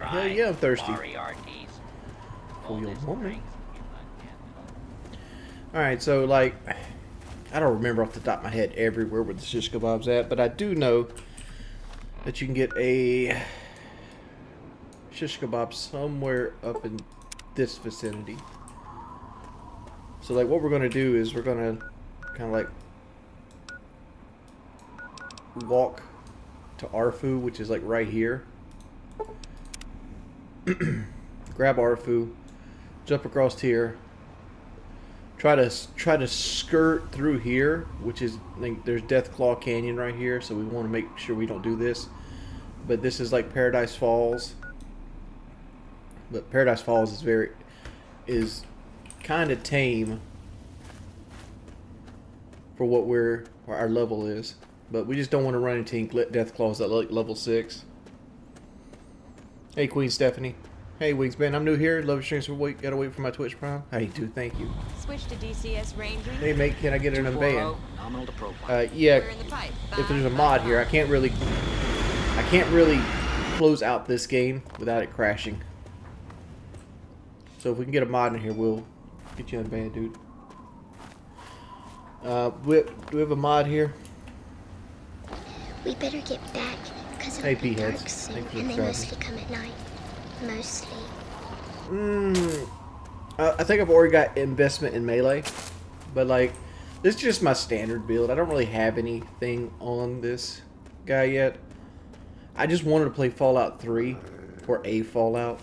Hell yeah, I'm thirsty. Moriarty's For your oldest woman. drinks. Alright, so like, I don't remember off the top of my head everywhere where the shish kebab's at, but I do know that you can get a shish kebab somewhere up in this vicinity. So like what we're going to do is we're going to kind of like walk to Arfu, which is like right here. Grab Arfu, jump across here. Try to skirt through here, which is like, there's Deathclaw Canyon right here, so we want to make sure we don't do this. But this is like Paradise Falls. But Paradise Falls is kind of tame for what our level is. But we just don't want to run into Deathclaws at like level 6. Hey Queen Stephanie. Hey Wingspan, I'm new here. Love your streams. Gotta wait for my Twitch Prime. Hey dude, thank you. Switch to DCS Ranger. Hey mate, can I get an unban? Nominal to profile. Yeah. We're in the pipe. If there's a mod here, I can't really close out this game without it crashing. So if we can get a mod in here, we'll get you unbanned, dude. Do we have a mod here? We better get back, because Hey, it'll be P-heads. dark soon, Thanks for and they subscribing. mostly come at night. Mostly. I think I've already got investment in Melee, but like, this is just my standard build. I don't really have anything on this guy yet. I just wanted to play Fallout 3, or a Fallout.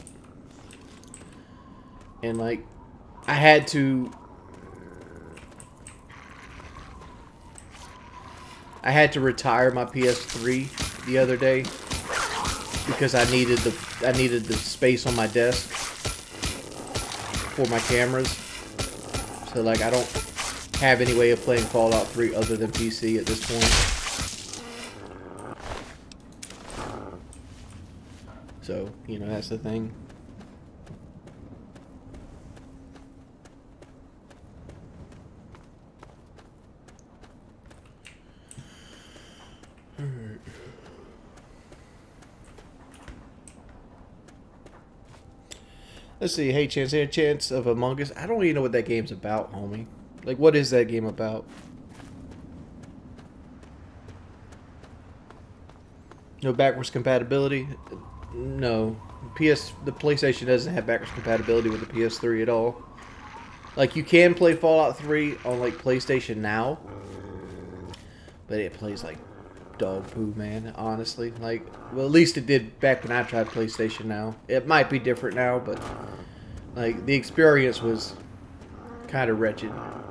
And like, I had to retire my PS3 the other day because I needed the space on my desk for my cameras. So like, I don't have any way of playing Fallout 3 other than PC at this point. So, you know, that's the thing. Let's see. Hey, Chance of Among Us. I don't even know what that game's about, homie. Like, what is that game about? No backwards compatibility? No. The PlayStation doesn't have backwards compatibility with the PS3 at all. Like, you can play Fallout 3 on, like, PlayStation Now. But it plays like dog poo, man, honestly. Like, well, at least it did back when I tried PlayStation Now. It might be different now, but like, the experience was kind of wretched. I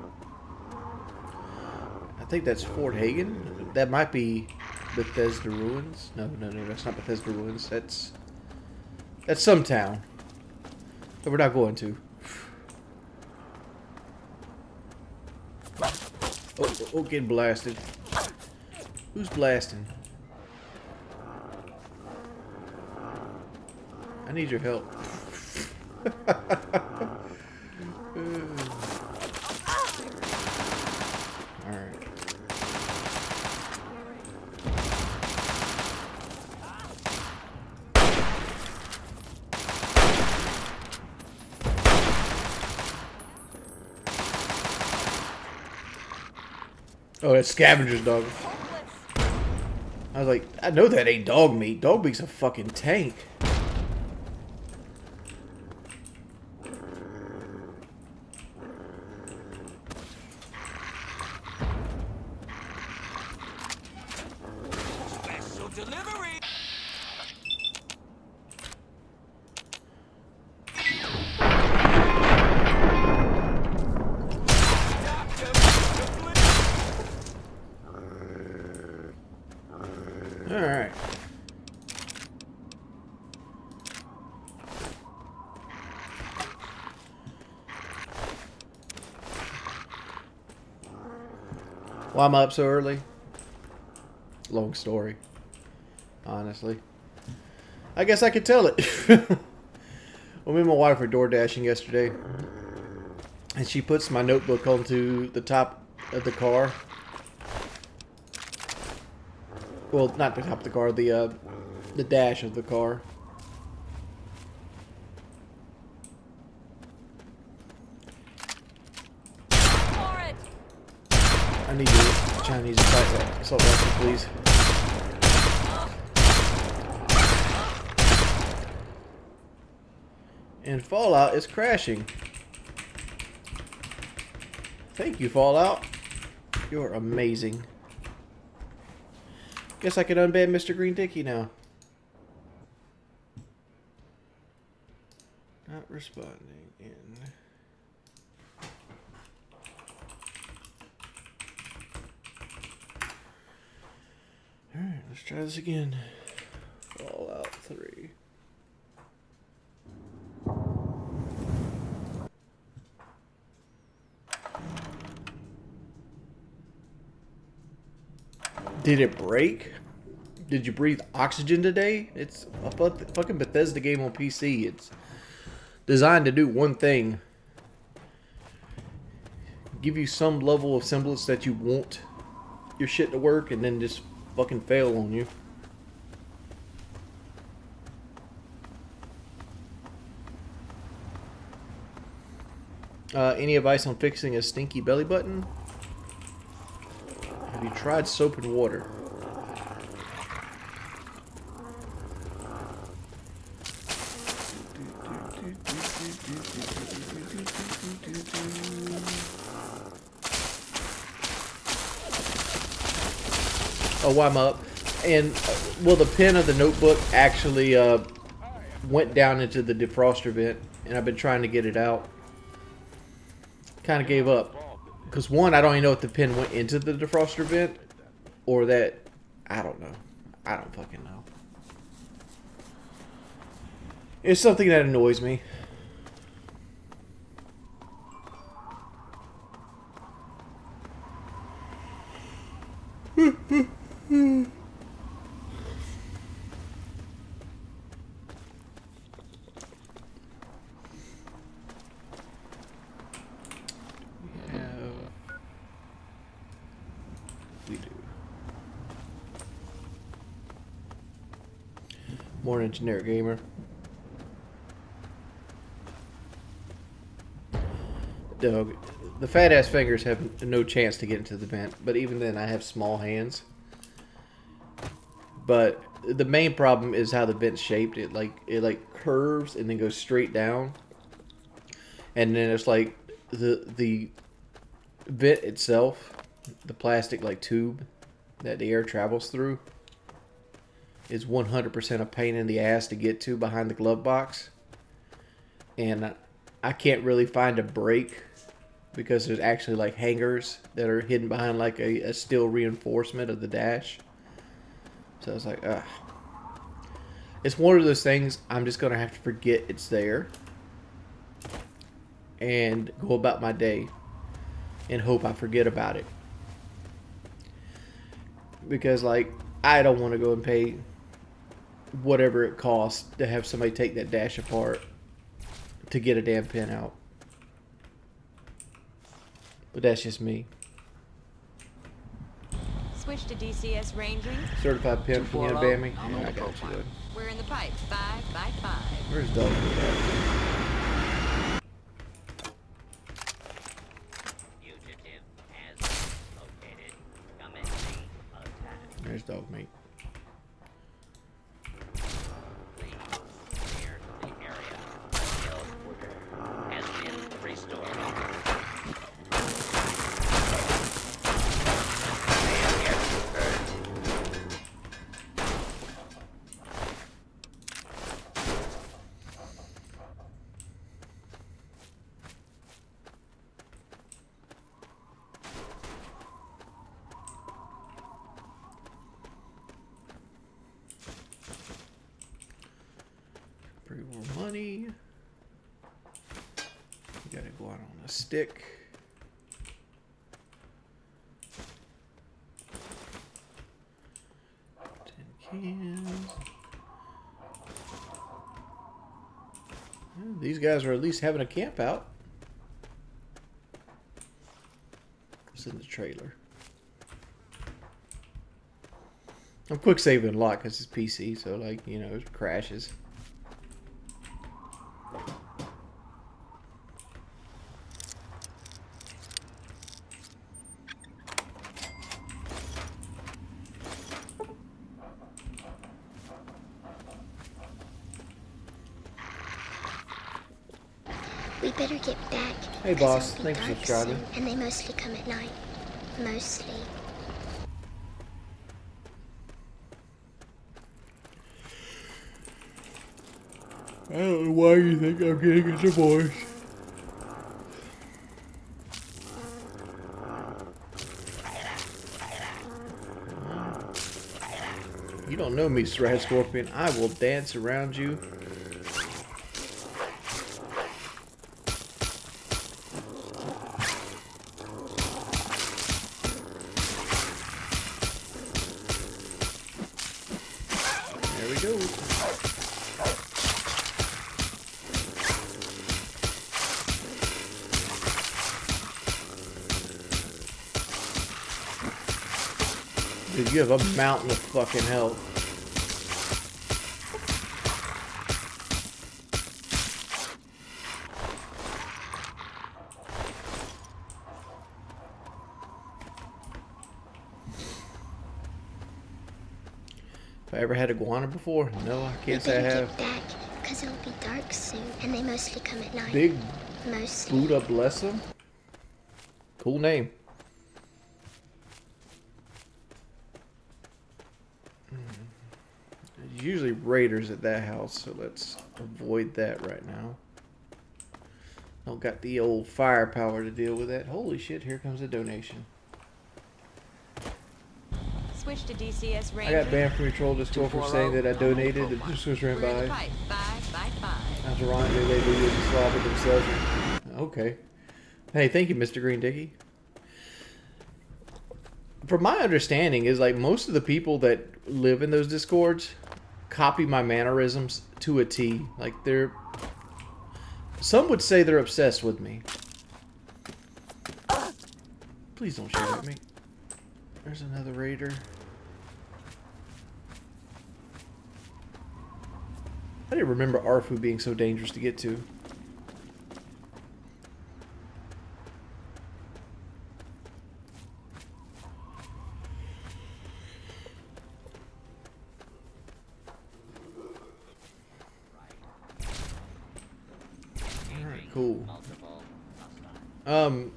think that's Fort Hagen. That might be Bethesda Ruins. No, that's not Bethesda Ruins. That's some town that we're not going to. Oh, getting blasted. Who's blasting? I need your help. Alright. Oh, that's scavenger's dog. I was like, I know that ain't dog meat. Dog meat's a fucking tank. Special delivery. Alright. Why am I up so early? Long story. Honestly. I guess I could tell it. Well, me and my wife were door dashing yesterday. And she puts my notebook onto the top of the car. Well, not the top of the car, the dash of the car. I need your Chinese assault rifle, please. And Fallout is crashing. Thank you, Fallout. You're amazing. Guess I can unban Mr. Green Dicky now. Not responding in. Alright, let's try this again. Fallout 3. Did it break? Did you breathe oxygen today? It's a fucking Bethesda game on PC. It's designed to do one thing. Give you some level of semblance that you want your shit to work, and then just fucking fail on you. Any advice on fixing a stinky belly button? Have you tried soap and water? Oh, I'm up. And, well, the pin of the notebook actually went down into the defroster vent, and I've been trying to get it out. Kind of gave up. Because, one, I don't even know if the pin went into the defroster vent, or that, I don't know. I don't fucking know. It's something that annoys me. We do. Morning, generic gamer. Dog. The fat ass fingers have no chance to get into the vent, but even then I have small hands. But the main problem is how the vent's shaped. It like curves and then goes straight down. And then it's like the vent itself, the plastic like tube that the air travels through, is 100% a pain in the ass to get to behind the glove box. And I can't really find a break because there's actually like hangers that are hidden behind like a steel reinforcement of the dash. So I was like, ugh. It's one of those things I'm just going to have to forget it's there and go about my day and hope I forget about it. Because, like, I don't want to go and pay whatever it costs to have somebody take that dash apart to get a damn pin out. But that's just me. Switch to DCS ranging. Certified pimp, can you unban me? Yeah, I got you, bud. We're in the pipe. 5 by 5. Where's Dog Meat at? Fugitive has located. Commencing attack. There's Dog Meat. Please clear the area until order has been restored. Pretty more money. You gotta go out on a stick. Cans. Well, these guys are at least having a camp out. It's in the trailer. I'm quick saving a lot because it's PC, so like, you know, it crashes. We better get back. Hey, 'cause boss. it'll be Thanks for dark subscribing. soon, and they mostly come at night. Mostly. I don't know why you think I'm getting a divorce. You don't know me, Red Scorpion. I will dance around you. There we go. Dude, you have a mountain of fucking health. Have I ever had iguana before? No, I We can't say I better have. get back, 'cause it'll be dark soon, and they mostly come at night. Big Mostly. Buddha bless him. Cool name. There's usually raiders at that house, so let's avoid that right now. Don't got the old firepower to deal with that. Holy shit, here comes a donation. Switch to DCS I ranging. got banned from your troll Discord for saying that I donated. The Discord ran We're in the by. pipe. 5 by 5. After Ryan, they would slobber themselves. Okay. Hey, thank you, Mr. Green Dicky. From my understanding, is like most of the people that live in those Discords copy my mannerisms to a T. Like they're, some would say they're obsessed with me. Please don't shoot at me. There's another raider. I didn't remember Arfu being so dangerous to get to. Alright, cool. Multiple hostiles.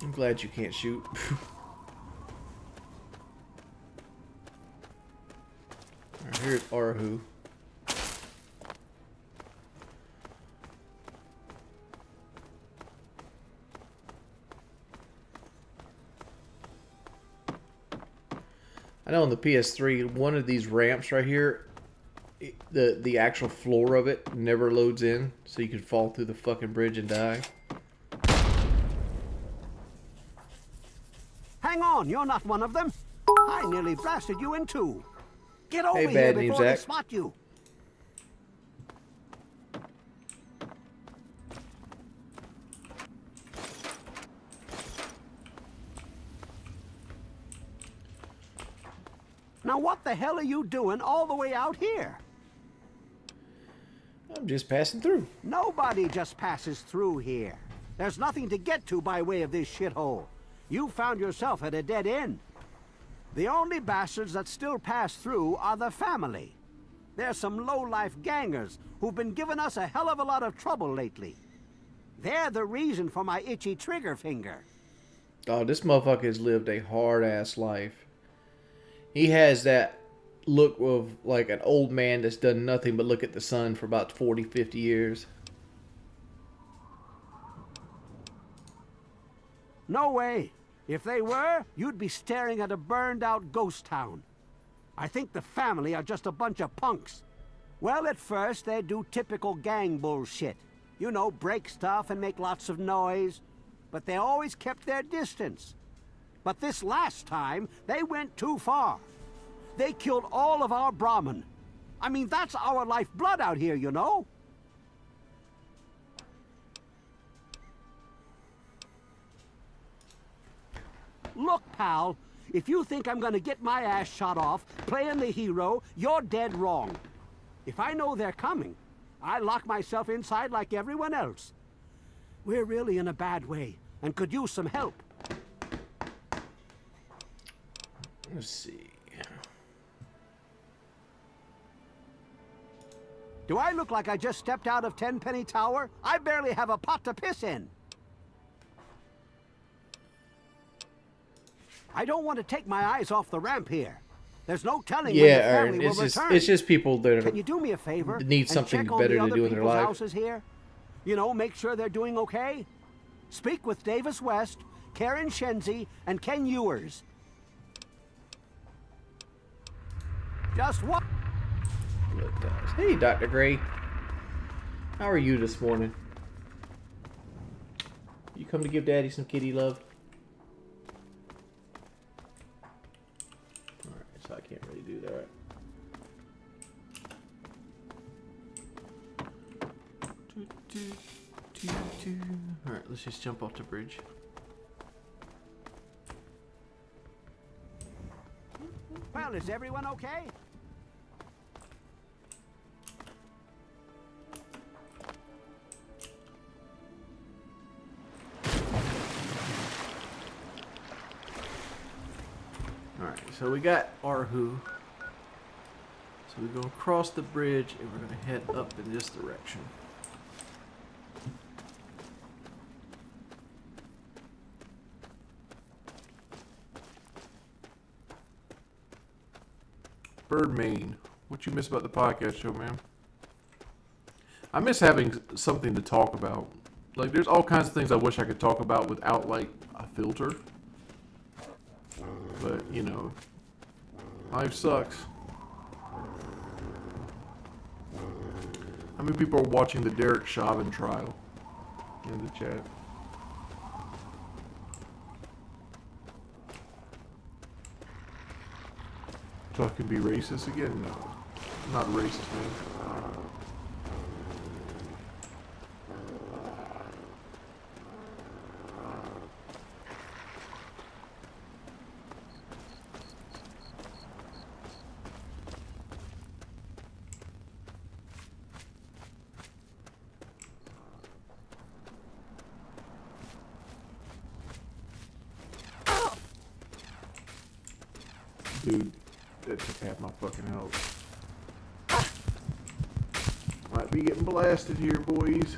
I'm glad you can't shoot. Alright, here's Arhu. I know on the PS3, one of these ramps right here, the actual floor of it never loads in, so you could fall through the fucking bridge and die. Hang on, you're not one of them. I nearly blasted you in two. Get over Hey, here bad news, before they Zach. spot you. Now what the hell are you doing all the way out here? I'm just passing through. Nobody just passes through here. There's nothing to get to by way of this shithole. You found yourself at a dead end. The only bastards that still pass through are the family. They're some low-life gangers who've been giving us a hell of a lot of trouble lately. They're the reason for my itchy trigger finger. Oh, this motherfucker has lived a hard-ass life. He has that look of like an old man that's done nothing but look at the sun for about 40, 50 years. No way. If they were, you'd be staring at a burned-out ghost town. I think the family are just a bunch of punks. Well, at first, they do typical gang bullshit. You know, break stuff and make lots of noise. But they always kept their distance. But this last time, they went too far. They killed all of our Brahmin. I mean, that's our lifeblood out here, you know? Look, pal, if you think I'm gonna get my ass shot off playing the hero, you're dead wrong. If I know they're coming, I lock myself inside like everyone else. We're really in a bad way and could use some help. Let's see. Do I look like I just stepped out of Tenpenny Tower? I barely have a pot to piss in. I don't want to take my eyes off the ramp here. There's no telling when the Yeah, family Aaron, will return. it's just people that Can you do me a favor? need something and check on better the to other do in their people's life. houses here? You know, make sure they're doing okay? Speak with Davis West, Karen Shenzi, and Ken Ewers. Just what? Look, guys. Hey, Dr. Gray. How are you this morning? You come to give Daddy some kitty love? Alright, so I can't really do that. Alright, let's just jump off the bridge. Well, is everyone okay? Alright, so we got Arhu. So we're going to cross the bridge and we're going to head up in this direction. Birdman, what you miss about the podcast show, man? I miss having something to talk about. Like, there's all kinds of things I wish I could talk about without, like, a filter. But, you know, life sucks. How many people are watching the Derek Chauvin trial in the chat? So I can be racist again? No. I'm not racist, man. Dude, that took half my fucking health. Might be getting blasted here, boys.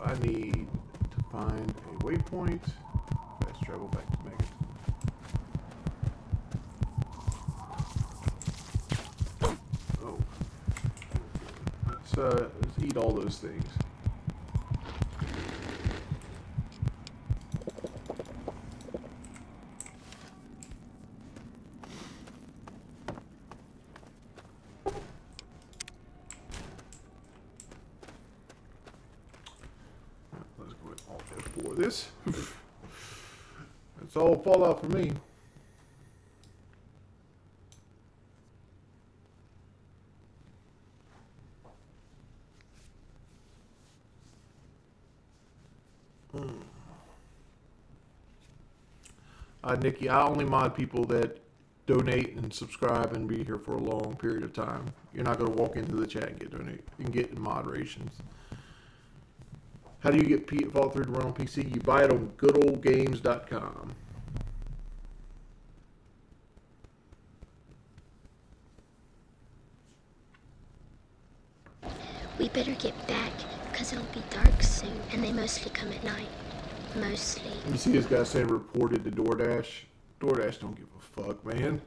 I need to find a waypoint. Fast travel back to Megan. Oh. Let's eat all those things. Let's go with Alt F4 this. That's all Fallout for me. Nikki, I only mod people that donate and subscribe and be here for a long period of time. You're not going to walk into the chat and get donate and get moderations. How do you get Fallout 3 to run on PC? You buy it on goodoldgames.com. We better get back, because it'll be dark soon, and they mostly come at night. Mostly. You see this guy saying reported to DoorDash? DoorDash don't give a fuck, man.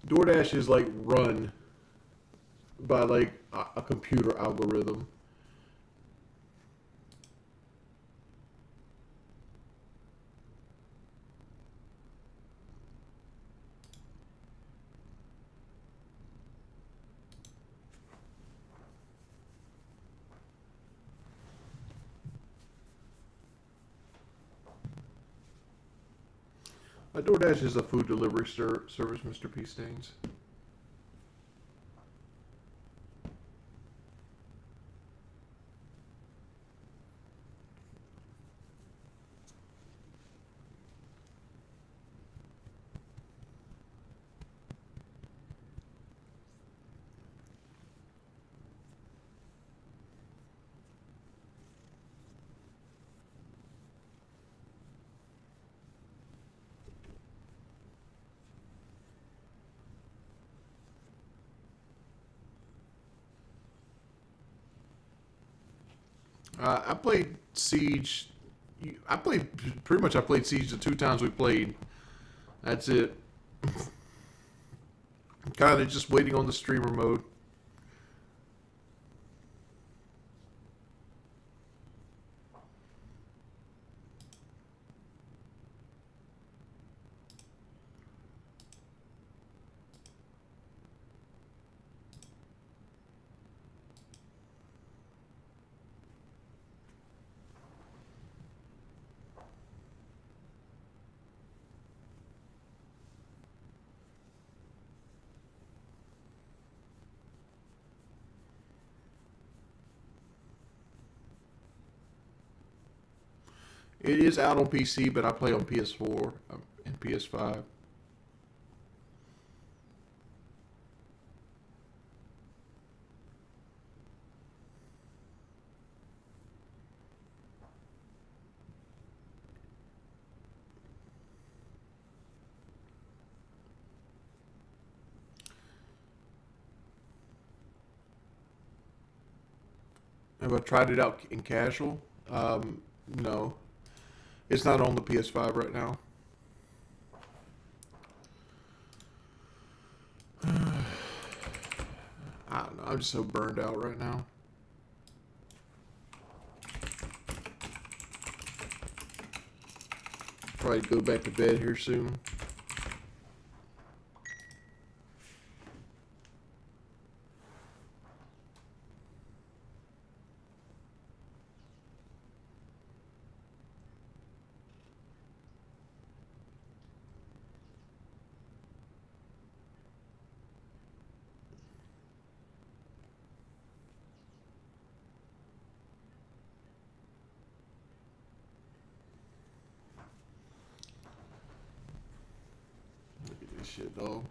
DoorDash is like run by like a computer algorithm. DoorDash is a food delivery service, Mr. P. Stains. I played Siege. I played pretty much. I played Siege the 2 times we played. That's it. Kind of just waiting on the streamer mode. It is out on PC, but I play on PS4 and PS5. Have I tried it out in casual? No. It's not on the PS5 right now. I don't know. I'm just so burned out right now. Probably go back to bed here soon. Look at this shit, dog.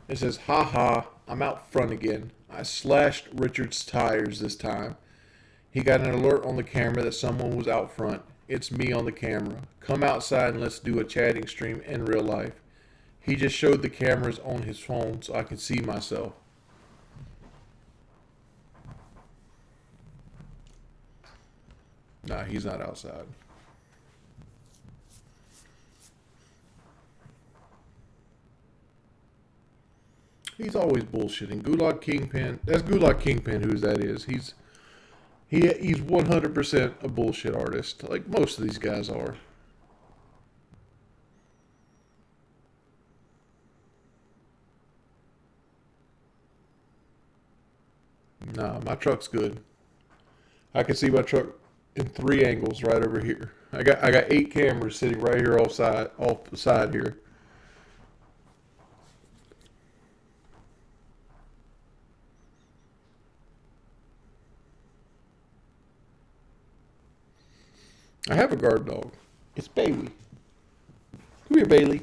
It says, haha, I'm out front again. I slashed Richard's tires this time. He got an alert on the camera that someone was out front. It's me on the camera. Come outside and let's do a chatting stream in real life. He just showed the cameras on his phone so I can see myself. Nah, he's not outside. He's always bullshitting. Gulag Kingpin. That's Gulag Kingpin. Who that is? He's 100% a bullshit artist, like most of these guys are. Nah, my truck's good. I can see my truck in 3 angles right over here. I got 8 cameras sitting right here off the side here. I have a guard dog. It's Bailey. Come here, Bailey.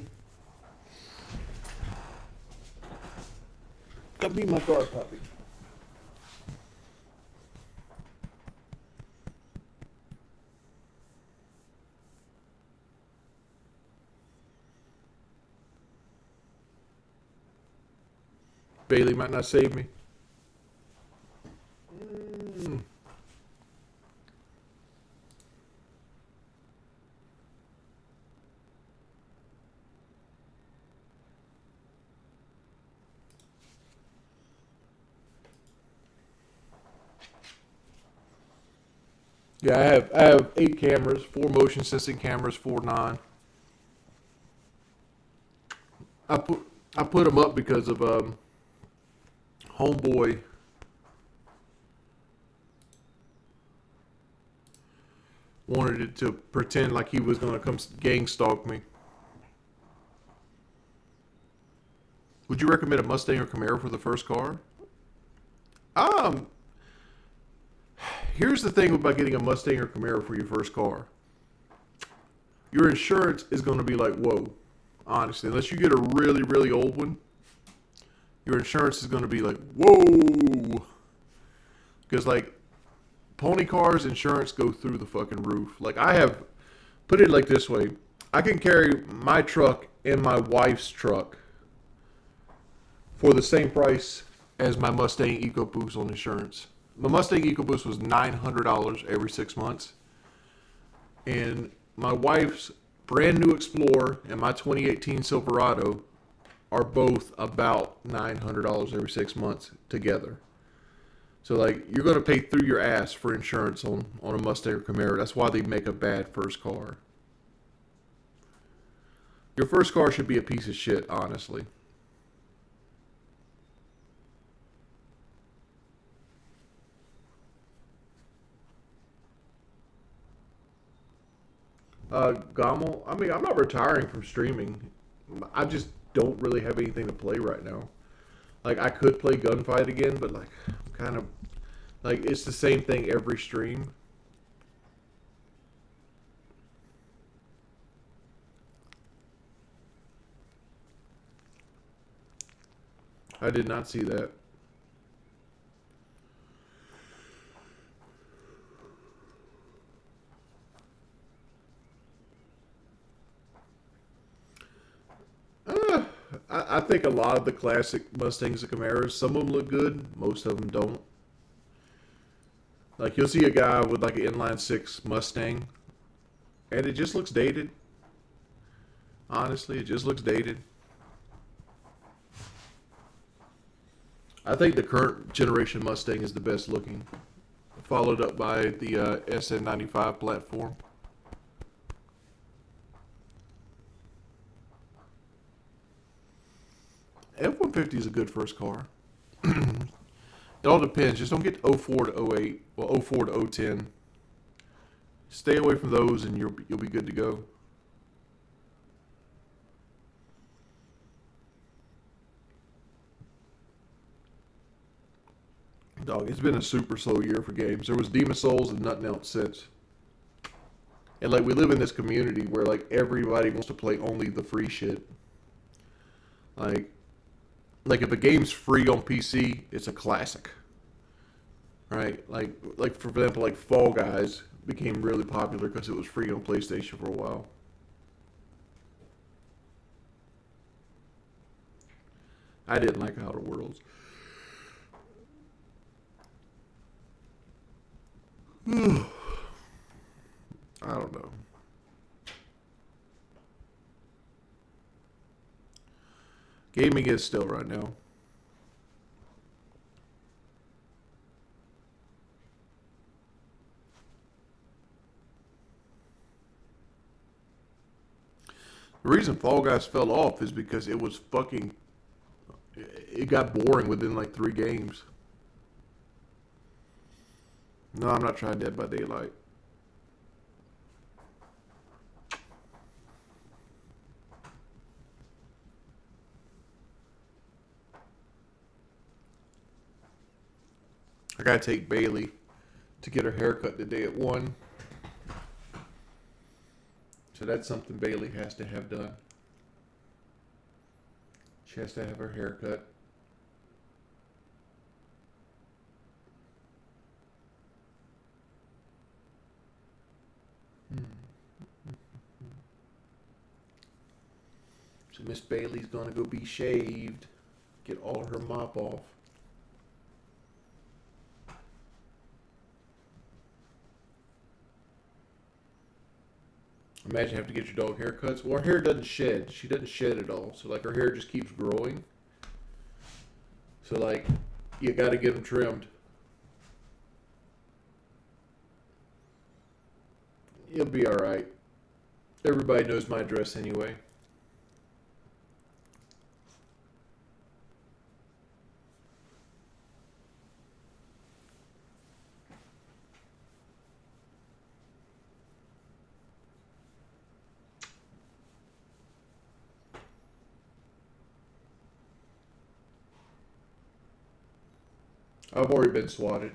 Come be my guard puppy. Bailey might not save me. Yeah, I have 8 cameras, 4 motion sensing cameras, 4 non. I put them up because of homeboy wanted it to pretend like he was gonna come gang stalk me. Would you recommend a Mustang or Camaro for the first car? Um, Here's the thing about getting a Mustang or Camaro for your first car. Your insurance is going to be like, whoa. Honestly, unless you get a really, really old one, your insurance is going to be like, whoa. Because, like, pony cars insurance go through the fucking roof. Like, I have, put it like this way. I can carry my truck and my wife's truck for the same price as my Mustang EcoBoost on insurance. My Mustang EcoBoost was $900 every 6 months. And my wife's brand new Explorer and my 2018 Silverado are both about $900 every 6 months together. So, like, you're going to pay through your ass for insurance on a Mustang or Camaro. That's why they make a bad first car. Your first car should be a piece of shit, honestly. Gommel, I mean, I'm not retiring from streaming. I just don't really have anything to play right now. Like, I could play Gunfight again, but, like, I'm kind of, like, it's the same thing every stream. I did not see that. I think a lot of the classic Mustangs and Camaros, some of them look good, most of them don't. Like, you'll see a guy with like an inline six Mustang, and it just looks dated. Honestly, it just looks dated. I think the current generation Mustang is the best looking, followed up by the SN95 platform. F-150 is a good first car. It all depends. Just don't get 04 to 08. Well, 04 to 010. Stay away from those and you'll be good to go. Dog, it's been a super slow year for games. There was Demon's Souls and nothing else since. And like, we live in this community where like everybody wants to play only the free shit. Like if a game's free on PC, it's a classic. Right? Like for example, like Fall Guys became really popular because it was free on PlayStation for a while. I didn't like Outer Worlds. I don't know. Gaming is still right now. The reason Fall Guys fell off is because it was fucking... It got boring within like 3 games. No, I'm not trying Dead by Daylight. I gotta take Bailey to get her haircut today at 1. So that's something Bailey has to have done. She has to have her haircut. So Miss Bailey's gonna go be shaved, get all her mop off. Imagine having to get your dog haircuts. Well, her hair doesn't shed. She doesn't shed at all. So, like, her hair just keeps growing. So, like, you got to get them trimmed. You'll be all right. Everybody knows my address anyway. I've already been swatted.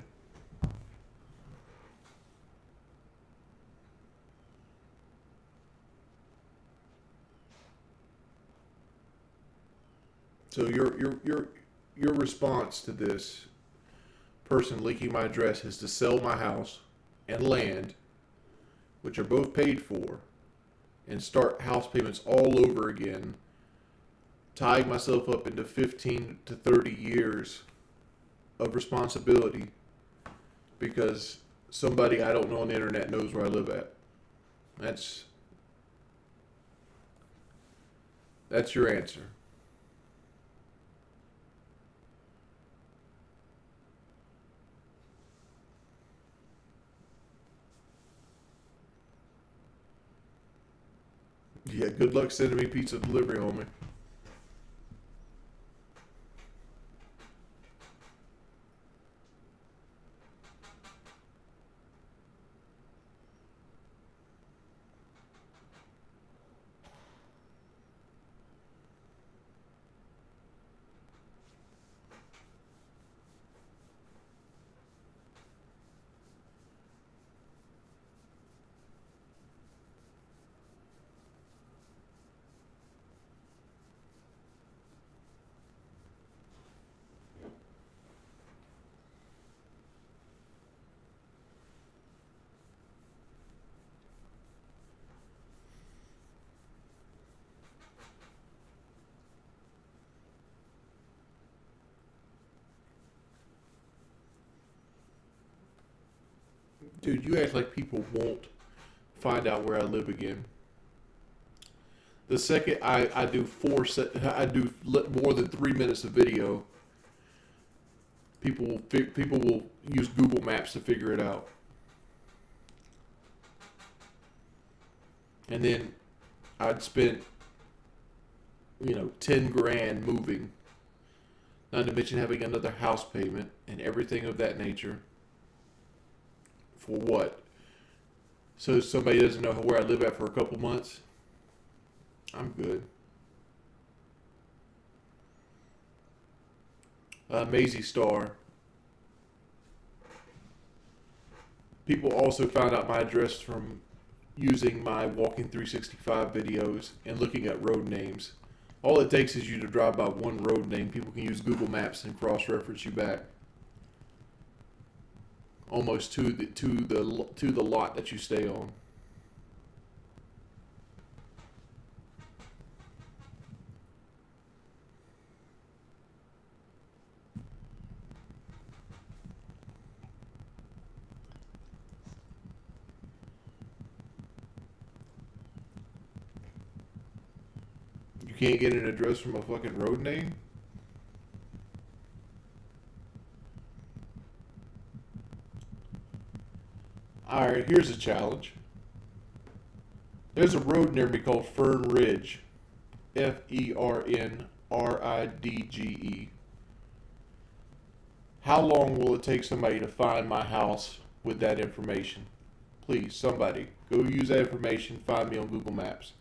So your response to this person leaking my address is to sell my house and land, which are both paid for, and start house payments all over again, tying myself up into 15 to 30 years of responsibility because somebody I don't know on the internet knows where I live at. That's your answer. Yeah, good luck sending me pizza delivery, homie. Dude, you act like people won't find out where I live again. The second I do more than 3 minutes of video, people will use Google Maps to figure it out. And then I'd spent 10 grand moving, not to mention having another house payment and everything of that nature. For what? So somebody doesn't know where I live at for a couple months? I'm good. Maisie Star. People also found out my address from using my Walking 365 videos and looking at road names. All it takes is you to drive by one road name. People can use Google Maps and cross-reference you back, almost to the lot that you stay on. You can't get an address from a fucking road name? Alright, here's a challenge. There's a road near me called Fern Ridge. Fernridge. How long will it take somebody to find my house with that information? Please, somebody, go use that information, find me on Google Maps.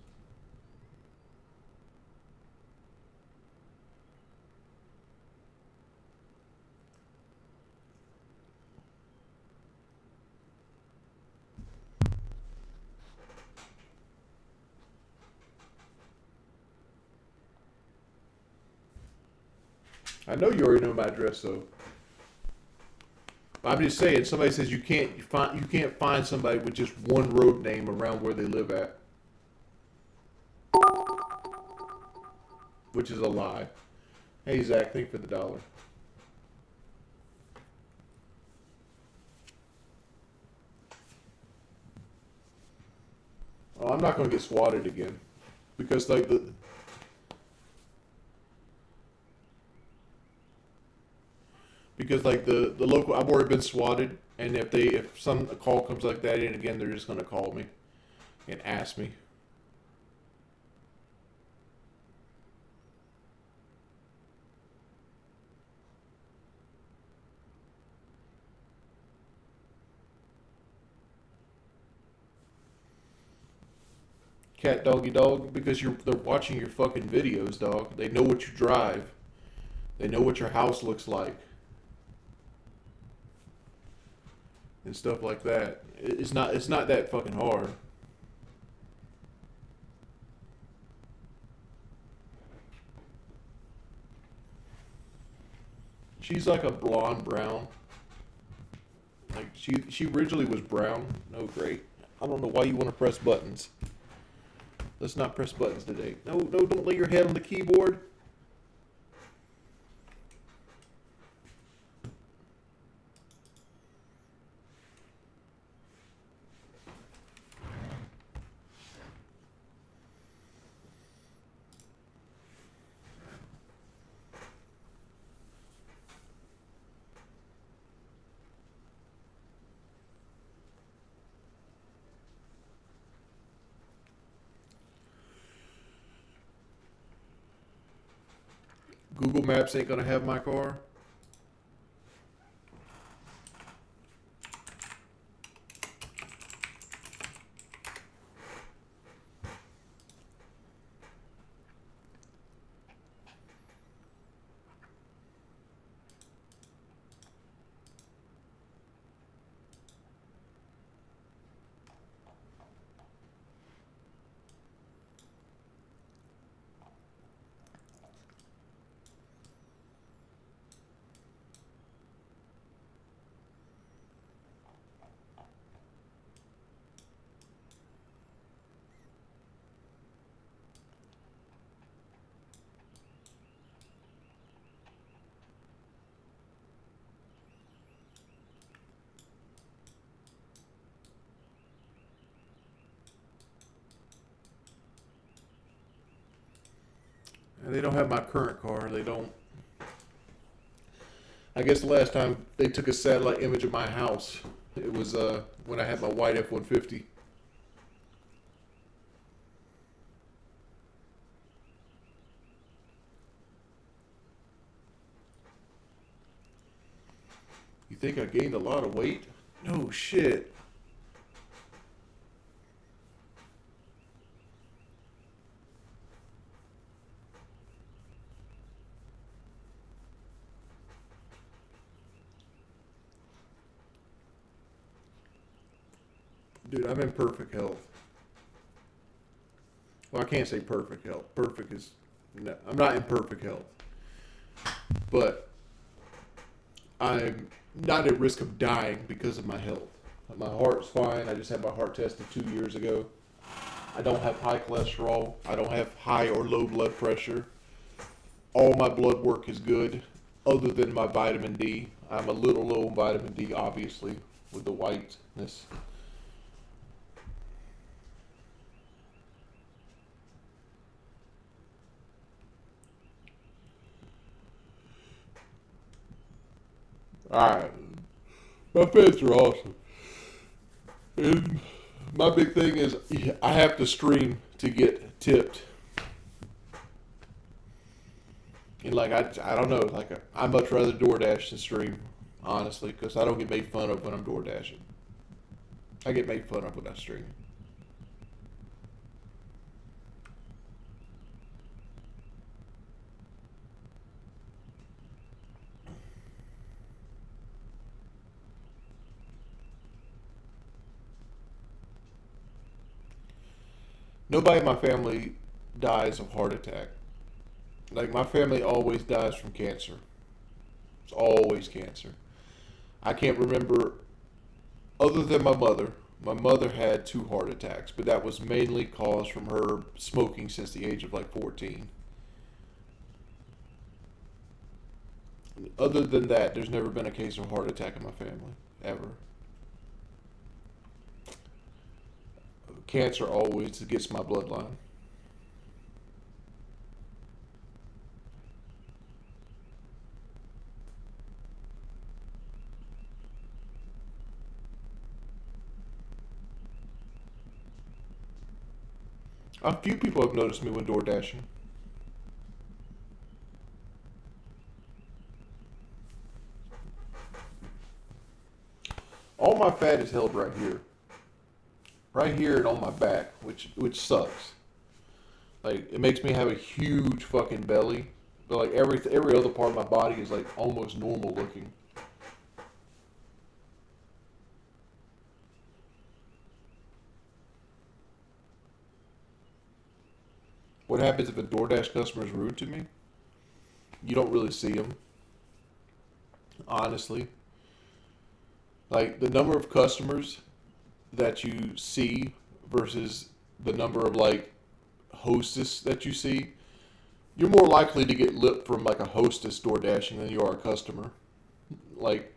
I know you already know my address, though. I'm just saying, somebody says you can't find somebody with just one road name around where they live at, which is a lie. Hey Zach, thank you for the $1. Oh, I'm not going to get swatted again, because like the local, I've already been swatted, and if some call comes like that in again, they're just gonna call me and ask me. Cat doggy dog, because they're watching your fucking videos, dog. They know what you drive. They know what your house looks like. and stuff like that. It's not that fucking hard. She's like a blonde brown. Like she originally was brown. No, great. I don't know why you want to press buttons. Let's not press buttons today. No, don't lay your head on the keyboard. Google Maps ain't gonna have my car. And they don't have my current car. They don't. I guess the last time they took a satellite image of my house, it was when I had my white F-150. You think I gained a lot of weight? No shit. Dude, I'm in perfect health. Well, I can't say perfect health. Perfect is... No, I'm not in perfect health. But I'm not at risk of dying because of my health. My heart's fine. I just had my heart tested 2 years ago. I don't have high cholesterol. I don't have high or low blood pressure. All my blood work is good, other than my vitamin D. I'm a little low on vitamin D, obviously, with the whiteness. Alright. My fans are awesome. And my big thing is I have to stream to get tipped. And like, I don't know, like I much rather DoorDash than stream, honestly, because I don't get made fun of when I'm DoorDashing. I get made fun of when I stream. Nobody in my family dies of heart attack. Like, my family always dies from cancer. It's always cancer. I can't remember, other than my mother. My mother had 2 heart attacks, but that was mainly caused from her smoking since the age of like 14. Other than that, there's never been a case of heart attack in my family, ever. Cancer always gets my bloodline. A few people have noticed me when door dashing. All my fat is held right here. Right here and on my back, which sucks. Like, it makes me have a huge fucking belly. But like every other part of my body is like almost normal looking. what happens if a DoorDash customer is rude to me? You don't really see them. Honestly. Like, the number of customers that you see versus the number of, like, hostess that you see, you're more likely to get lip from, like, a hostess door dashing than you are a customer. Like,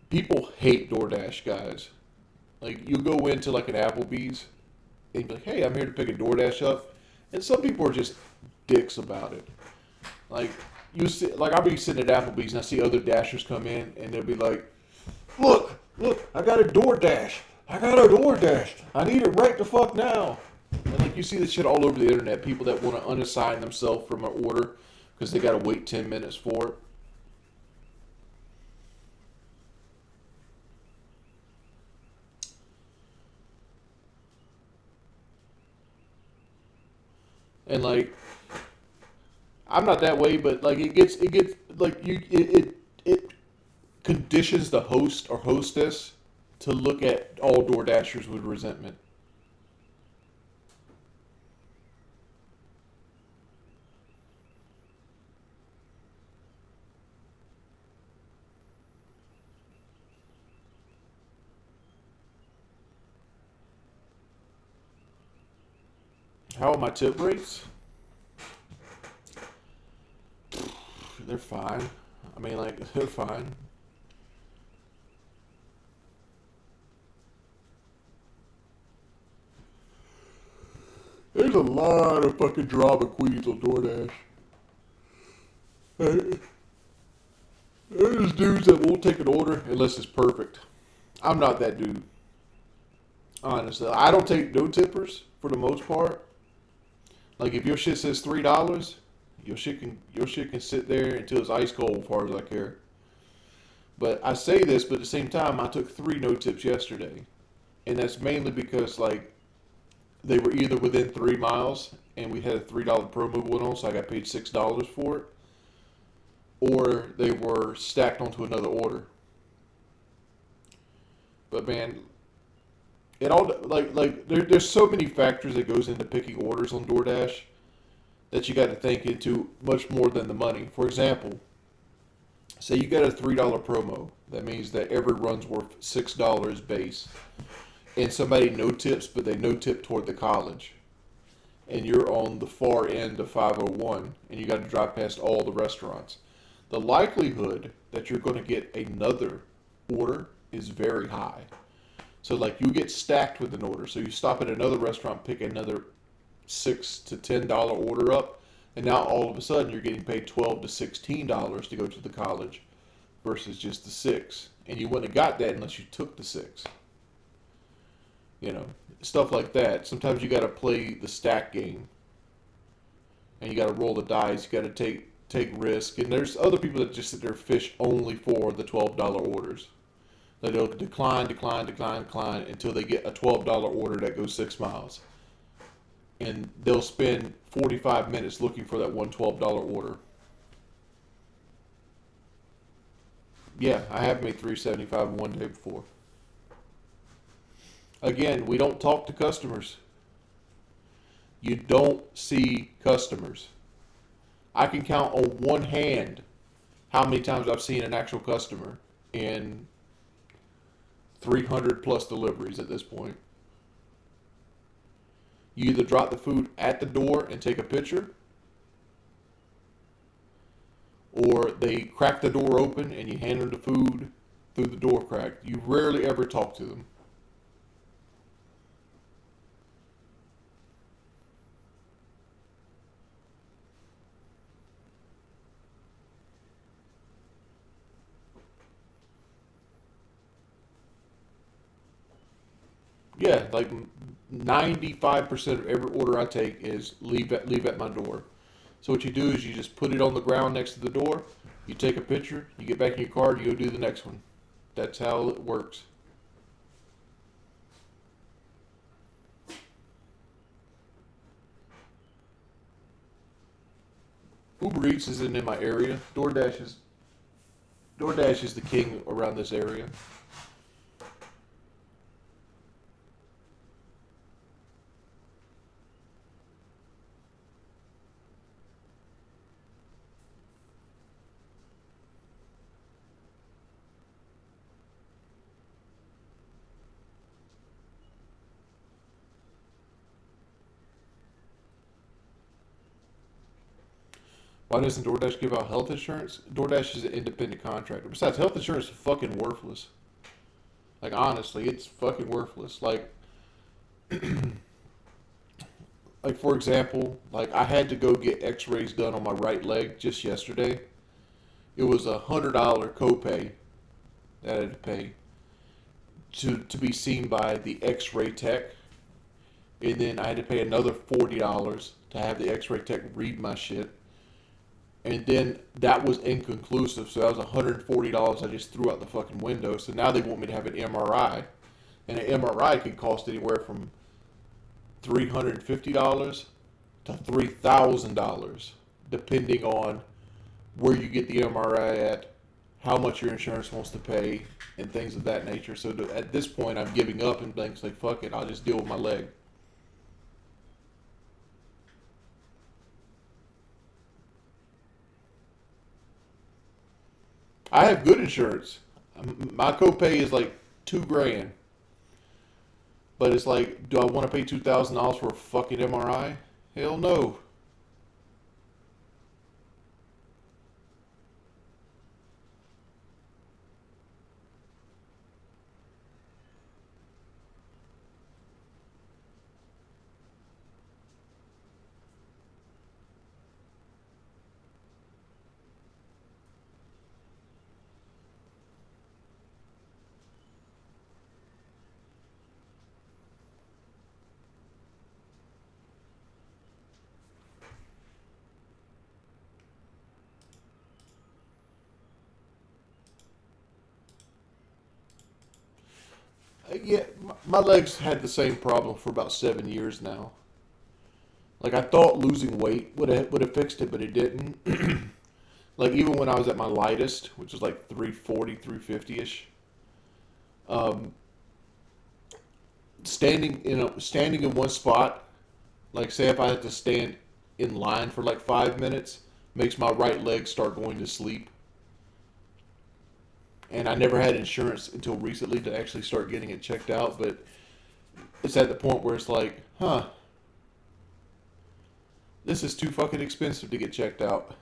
people hate DoorDash guys. Like, you go into, like, an Applebee's and you're like, hey, I'm here to pick a DoorDash up. And some people are just dicks about it. Like, I'll be sitting at Applebee's and I see other dashers come in and they'll be like, look, I got a DoorDash. I need it right the fuck now. And like, you see this shit all over the internet. People that want to unassign themselves from an order because they got to wait 10 minutes for it. And like, I'm not that way, but like it gets like it conditions the host or hostess to look at all DoorDashers with resentment. How are my tip rates? They're fine. I mean, like, they're fine. There's a lot of fucking drama queens on DoorDash. There's dudes that won't take an order unless it's perfect. I'm not that dude. Honestly, I don't take no tippers for the most part. Like, if your shit says $3, your shit can sit there until it's ice cold, as far as I care. But I say this, but at the same time, I took 3 no tips yesterday, and that's mainly because like they were either within 3 miles, and we had a $3 promo going on, so I got paid $6 for it, or they were stacked onto another order. But man, it all there's so many factors that goes into picking orders on DoorDash that you got to think into much more than the money. For example, say you got a $3 promo. That means that every run's worth $6 base. And somebody no tips, but they no tip toward the college. And you're on the far end of 501, and you got to drive past all the restaurants. The likelihood that you're going to get another order is very high. So like, you get stacked with an order. So you stop at another restaurant, pick another $6 to $10 order up, and now all of a sudden you're getting paid $12 to $16 to go to the college versus just the 6. And you wouldn't have got that unless you took the 6. You know, stuff like that. Sometimes you got to play the stack game, and you got to roll the dice. You got to take risk. And there's other people that just sit there fish only for the $12 orders. They'll decline until they get a $12 order that goes 6 miles. And they'll spend 45 minutes looking for that one $12 order. Yeah, I have made $3.75 one day before. Again, we don't talk to customers. You don't see customers. I can count on one hand how many times I've seen an actual customer in 300 plus deliveries at this point. You either drop the food at the door and take a picture, or they crack the door open and you hand them the food through the door crack. You rarely ever talk to them. Yeah, like 95% of every order I take is leave at my door. So what you do is you just put it on the ground next to the door, you take a picture, you get back in your car, you go do the next one. That's how it works. Uber Eats isn't in my area. DoorDash is the king around this area. Why doesn't DoorDash give out health insurance? DoorDash is an independent contractor. Besides, health insurance is fucking worthless. Like, honestly, it's fucking worthless. Like, for example, like, I had to go get x-rays done on my right leg just yesterday. It was $100 copay that I had to pay to be seen by the x-ray tech. And then I had to pay another $40 to have the x-ray tech read my shit. And then that was inconclusive, so that was $140 I just threw out the fucking window. So now they want me to have an MRI. And an MRI could cost anywhere from $350 to $3,000, depending on where you get the MRI at, how much your insurance wants to pay, and things of that nature. So at this point, I'm giving up and being like, fuck it, I'll just deal with my leg. I have good insurance. My copay is like $2,000. But it's like, do I want to pay $2,000 for a fucking MRI? Hell no. Yeah, my legs had the same problem for about 7 years now. Like, I thought losing weight would have fixed it, but it didn't. Like, even when I was at my lightest, which was like 340, 350-ish, standing in one spot, like, say if I had to stand in line for like 5 minutes, makes my right leg start going to sleep. And I never had insurance until recently to actually start getting it checked out, but it's at the point where it's like, this is too fucking expensive to get checked out.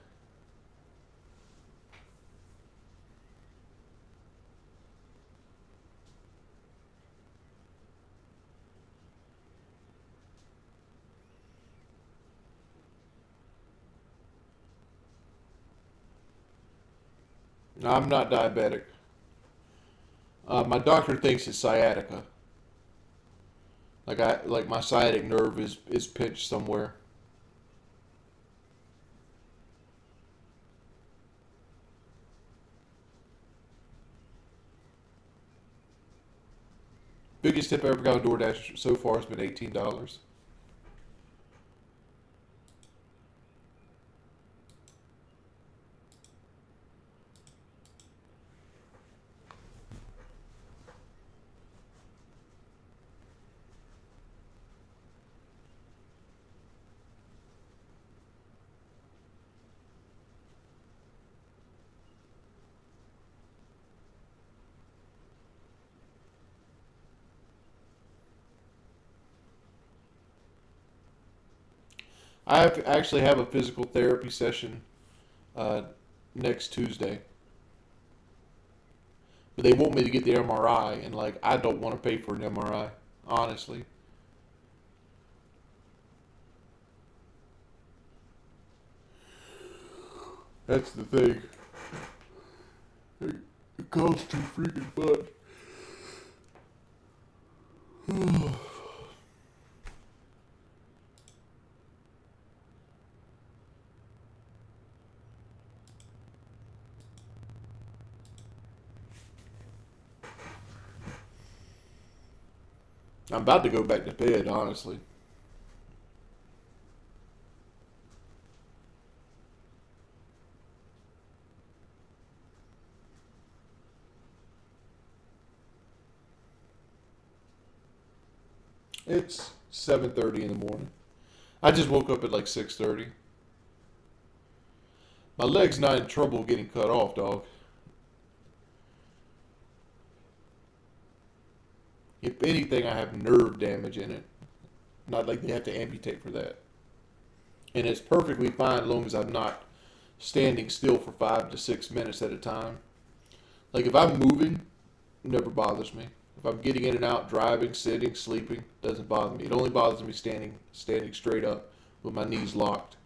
No, I'm not diabetic. My doctor thinks it's sciatica. Like my sciatic nerve is pinched somewhere. Biggest tip I ever got on DoorDash so far has been $18. Actually have a physical therapy session next Tuesday. But they want me to get the MRI, and like, I don't want to pay for an MRI, honestly. That's the thing. It costs too freaking much. I'm about to go back to bed, honestly. It's 7:30 in the morning. I just woke up at like 6:30. My leg's not in trouble getting cut off, dog. If anything, I have nerve damage in it. Not like they have to amputate for that. And it's perfectly fine as long as I'm not standing still for 5 to 6 minutes at a time. Like if I'm moving, it never bothers me. If I'm getting in and out, driving, sitting, sleeping, doesn't bother me. It only bothers me standing straight up with my knees locked.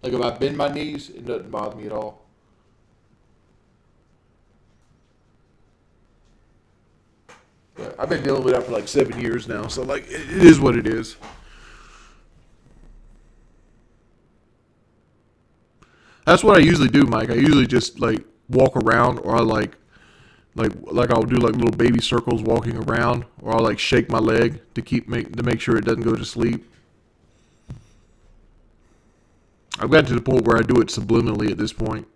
Like if I bend my knees, it doesn't bother me at all. But I've been dealing with that for like 7 years now, so like it is what it is. That's what I usually do, Mike. I usually just like walk around, or I like I'll do like little baby circles walking around, or I'll like shake my leg to make sure it doesn't go to sleep. I've gotten to the point where I do it subliminally at this point.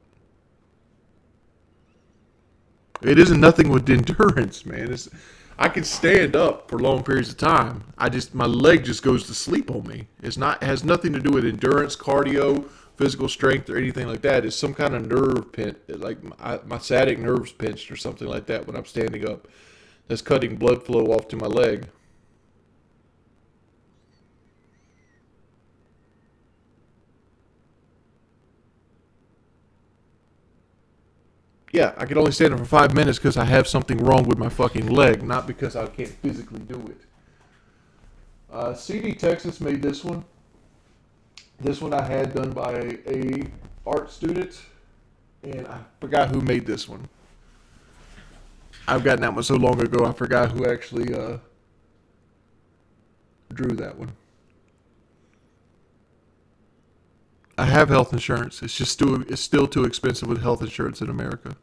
It isn't nothing with endurance, man. I can stand up for long periods of time. My leg just goes to sleep on me. It has nothing to do with endurance, cardio, physical strength, or anything like that. It's some kind of nerve pin, like my sciatic nerve's pinched or something like that when I'm standing up. That's cutting blood flow off to my leg. Yeah, I can only stand up for 5 minutes because I have something wrong with my fucking leg, not because I can't physically do it. CD Texas made this one. This one I had done by a art student, and I forgot who made this one. I've gotten that one so long ago, I forgot who actually drew that one. I have health insurance. It's still too expensive with health insurance in America.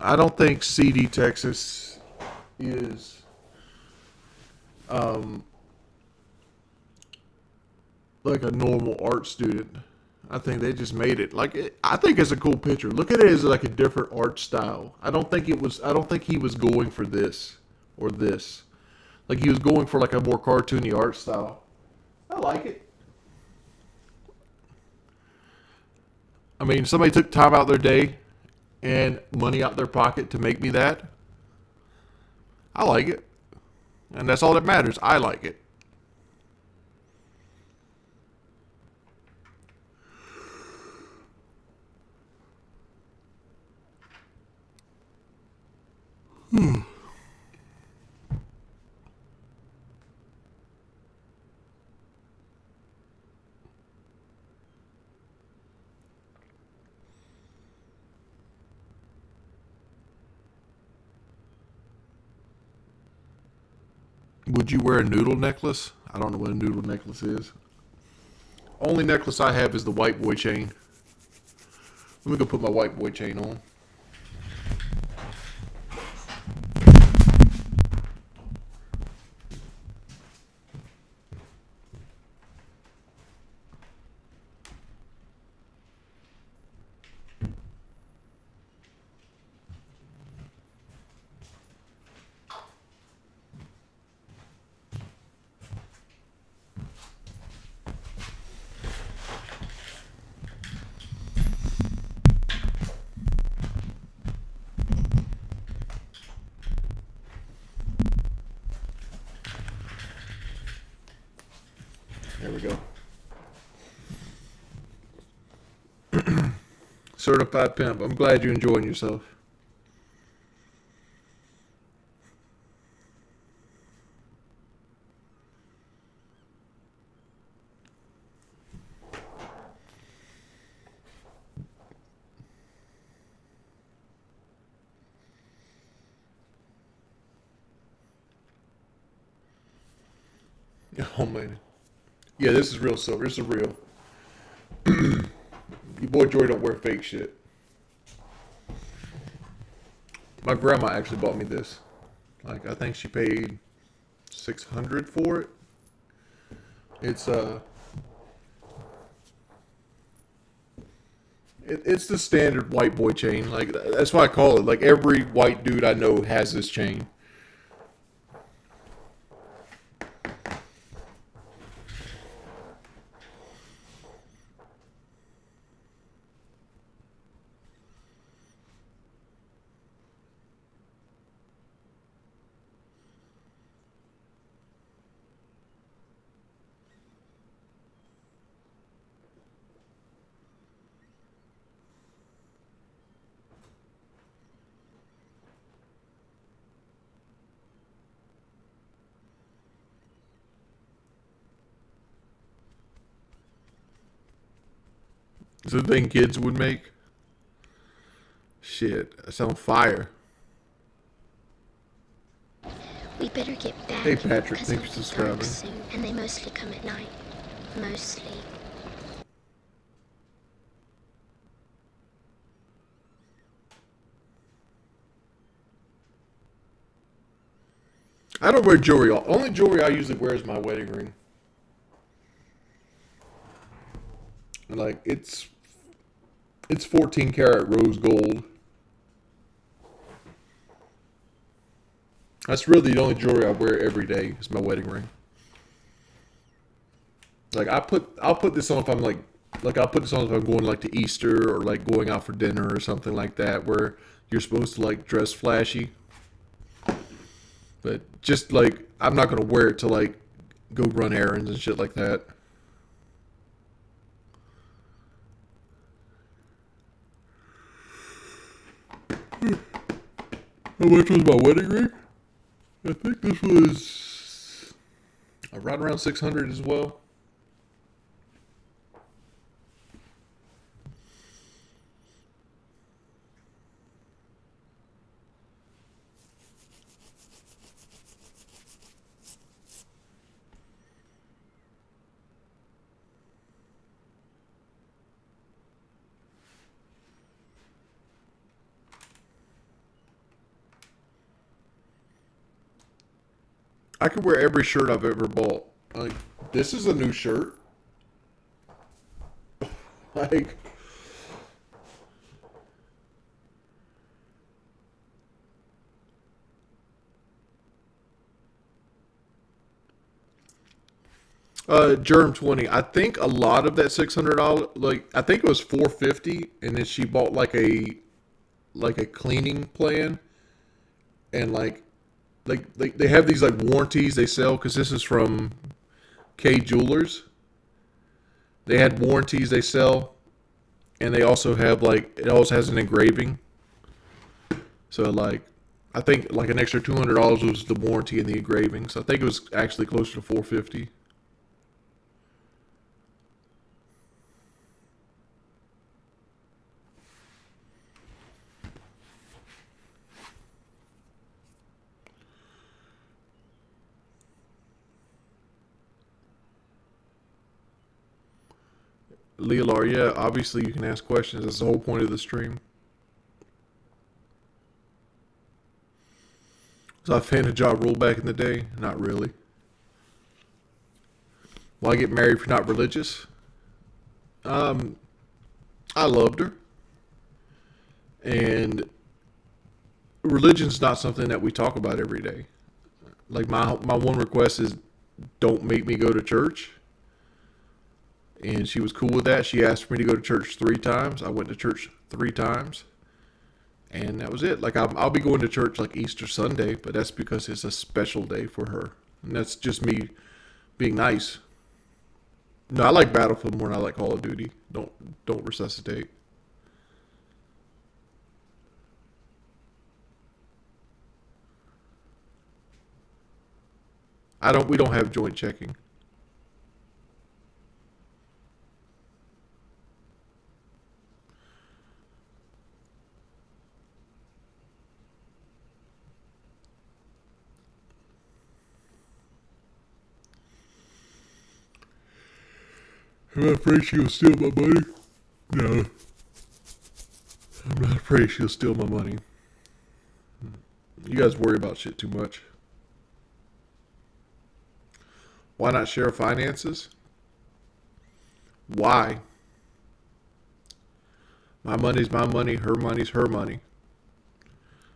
I don't think CD Texas is like a normal art student. I think they just made it I think it's a cool picture. Look at it as like a different art style. I don't think he was going for this or this. Like he was going for like a more cartoony art style. I like it. I mean, somebody took time out their day and money out their pocket to make me that. I like it. And that's all that matters. I like it. Would you wear a noodle necklace? I don't know what a noodle necklace is. Only necklace I have is the white boy chain. Let me go put my white boy chain on. There we go. Certified pimp. I'm glad you're enjoying yourself. Oh man. Yeah, this is real silver. This is real. Your boy Joy don't wear fake shit. My grandma actually bought me this. Like I think she paid $600 for it. It's it's the standard white boy chain. Like that's why I call it. Like every white dude I know has this chain. Is the thing kids would make? Shit, that's on fire. We better get back. Hey, Patrick, 'cause thanks it'll for be dark subscribing. soon, and they mostly come at night. Mostly. I don't wear jewelry. Only jewelry I usually wear is my wedding ring. Like it's 14 karat rose gold. That's really the only jewelry I wear every day is my wedding ring. Like I'll put this on if I'm I'll put this on if I'm going like to Easter or like going out for dinner or something like that where you're supposed to like dress flashy. But just like I'm not gonna wear it to like go run errands and shit like that. How much was my wedding ring? I think this was right around 600 as well. I could wear every shirt I've ever bought. Like, this is a new shirt. Like, Germ 20. I think a lot of that $600, like, I think it was $450, and then she bought like a cleaning plan, and like they have these like warranties they sell because this is from K Jewelers. They had warranties they sell, and they also have like it also has an engraving. So like I think like an extra $200 was the warranty and the engraving. So I think it was actually closer to $450. Leolar, yeah, obviously you can ask questions. That's the whole point of the stream. Was I a fan of Ja Rule back in the day? Not really. Why get married if you're not religious? I loved her. And religion's not something that we talk about every day. Like my one request is don't make me go to church. And she was cool with that. She asked for me to go to church 3 times. I went to church 3 times. And that was it. Like I'll be going to church like Easter Sunday, but that's because it's a special day for her. And that's just me being nice. No, I like Battlefield more than I like Call of Duty. Don't resuscitate. We don't have joint checking. Am I afraid she'll steal my money? No. I'm not afraid she'll steal my money. You guys worry about shit too much. Why not share finances? Why? My money's my money, her money's her money.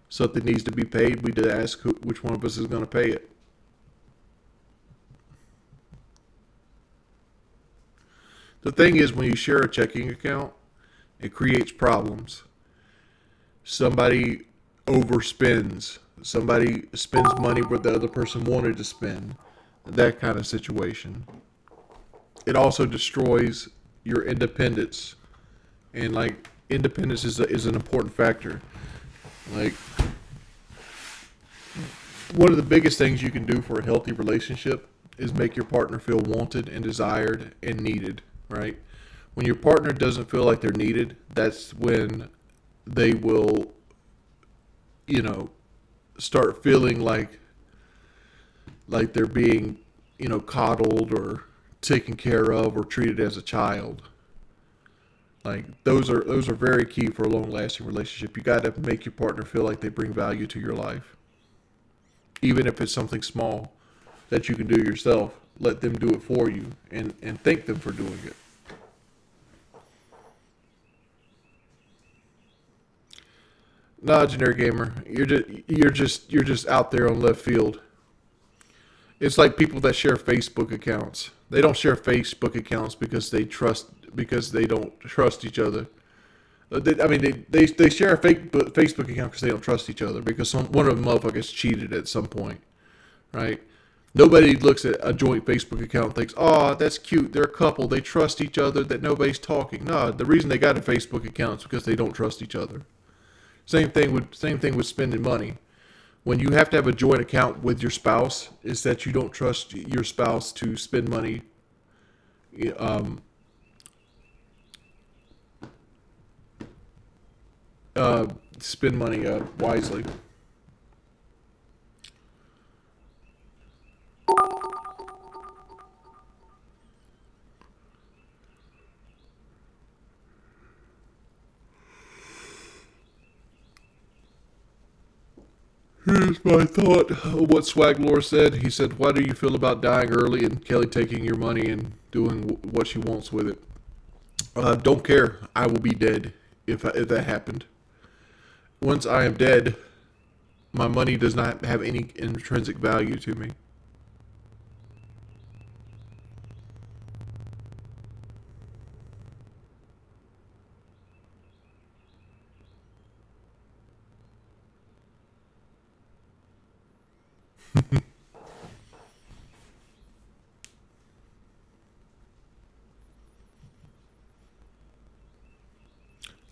Something needs to be paid, we need to ask which one of us is going to pay it. The thing is, when you share a checking account, it creates problems. Somebody overspends. Somebody spends money where the other person wanted to spend. That kind of situation. It also destroys your independence. And like, independence is an important factor. Like, one of the biggest things you can do for a healthy relationship is make your partner feel wanted and desired and needed, right? When your partner doesn't feel like they're needed, that's when they will, you know, start feeling like they're being, you know, coddled or taken care of or treated as a child. Like those are very key for a long-lasting relationship. You got to make your partner feel like they bring value to your life. Even if it's something small that you can do yourself, let them do it for you and thank them for doing it. Nah, generic gamer, you're just out there on left field. It's like people that share Facebook accounts. They don't share Facebook accounts because they don't trust each other. They share a fake Facebook account because they don't trust each other because one of them motherfuckers cheated at some point, right? Nobody looks at a joint Facebook account and thinks, "Oh, that's cute. They're a couple. They trust each other. That nobody's talking." No, the reason they got a Facebook account is because they don't trust each other. Same thing with spending money. When you have to have a joint account with your spouse, is that you don't trust your spouse to spend money. Spend money wisely. Here's my thought of what Swaglore said. He said, "Why do you feel about dying early and Kelly taking your money and doing what she wants with it?" Don't care. I will be dead if that happened. Once I am dead, my money does not have any intrinsic value to me.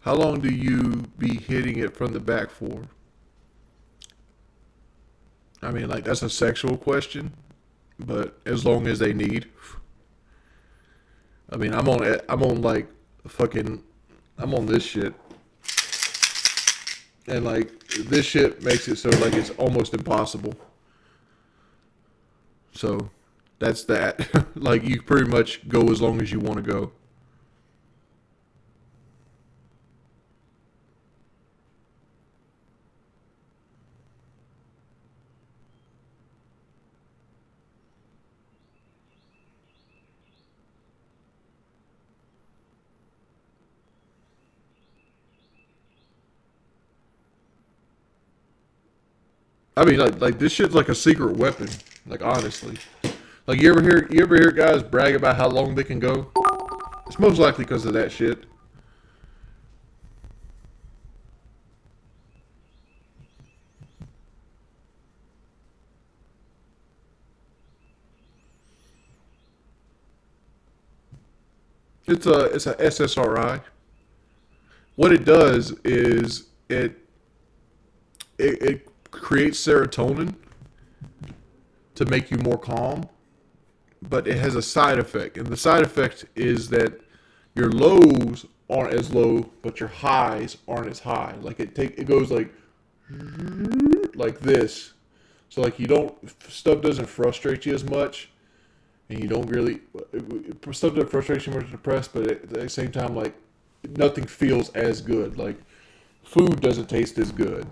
How long do you be hitting it from the back for? I mean, like, that's a sexual question, but as long as they need. I mean, I'm on this shit. And like, this shit makes it so like it's almost impossible. So, that's that. Like, you pretty much go as long as you want to go. I mean, like this shit's like a secret weapon. Like, honestly, like you ever hear guys brag about how long they can go? It's most likely because of that shit. It's a SSRI. What it does is it creates serotonin to make you more calm, but it has a side effect, and the side effect is that your lows aren't as low, but your highs aren't as high. Like it goes like this, so like stuff doesn't frustrate you as much, and you don't really stuff doesn't frustrate you when you're depressed, but at the same time, like nothing feels as good. Like food doesn't taste as good.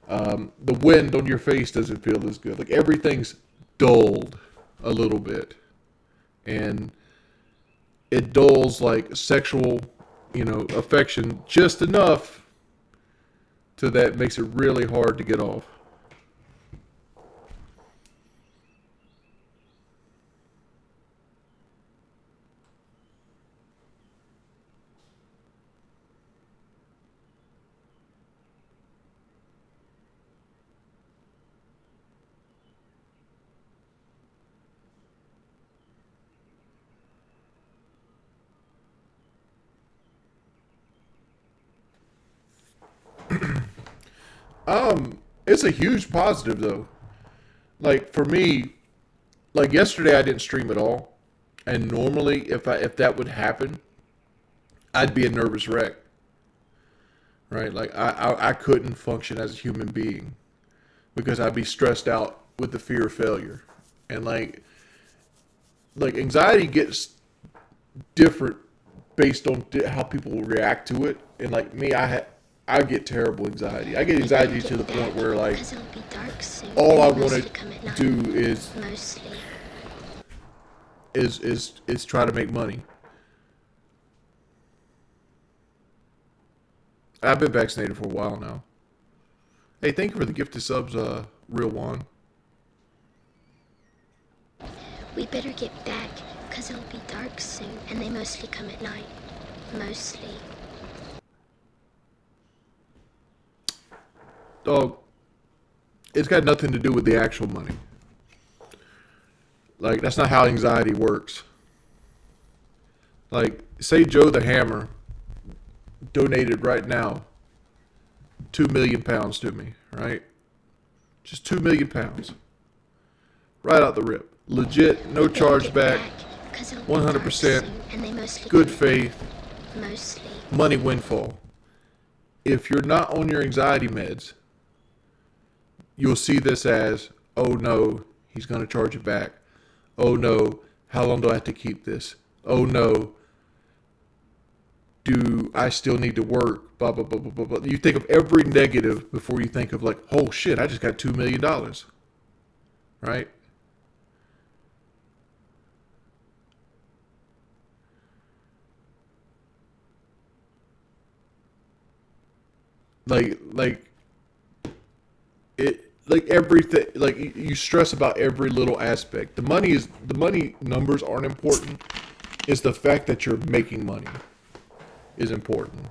The wind on your face doesn't feel as good. Like everything's dulled a little bit, and it dulls like sexual, affection just enough to that makes it really hard to get off. It's a huge positive though. Like for me, like yesterday I didn't stream at all, and normally if that would happen, I'd be a nervous wreck, right? Like I couldn't function as a human being because I'd be stressed out with the fear of failure, and like anxiety gets different based on how people react to it. And like me, I get terrible anxiety. I get anxiety to the point where like Because it'll be dark soon. all and I they want mostly to come at night. do is Mostly. is try to make money. I've been vaccinated for a while now. Hey, thank you for the gift of subs, Real One. We better get back, because it'll be dark soon, and they mostly come at night. Mostly. Dog, it's got nothing to do with the actual money. Like, that's not how anxiety works. Like, say Joe the Hammer donated right now 2 million pounds to me, right? Just 2 million pounds. Right out the rip. Legit, no We better charge get back, back, 'cause it'll be dark 100% soon, and they mostly good come at faith, night. Mostly. money windfall. If you're not on your anxiety meds, you'll see this as, oh no, he's going to charge it back. Oh no, how long do I have to keep this? Oh no, do I still need to work? Blah, blah, blah, blah, blah, blah. You think of every negative before you think of like, oh shit, I just got $2 million. Right? Like it, like everything, like you stress about every little aspect. The money numbers aren't important. It's the fact that you're making money is important.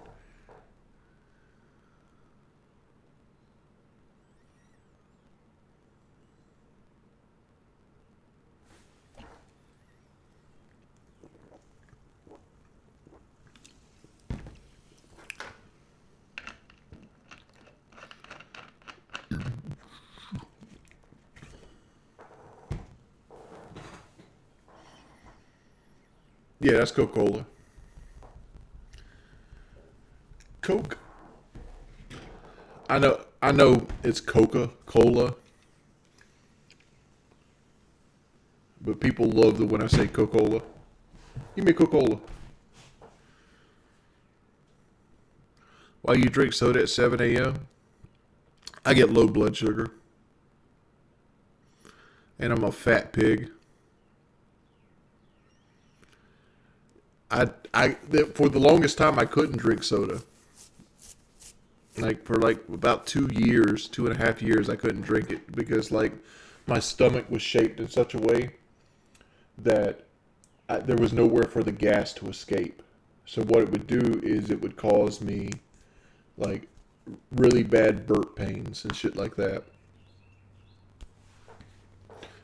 Yeah, that's Coca-Cola. Coke. I know it's Coca-Cola. But people love when I say Coca-Cola. Give me a Coca-Cola. Why you drink soda at 7 a.m.? I get low blood sugar. And I'm a fat pig. For the longest time I couldn't drink soda. Like for like about 2 years, 2.5 years, I couldn't drink it because like my stomach was shaped in such a way that there was nowhere for the gas to escape. So what it would do is it would cause me like really bad burp pains and shit like that.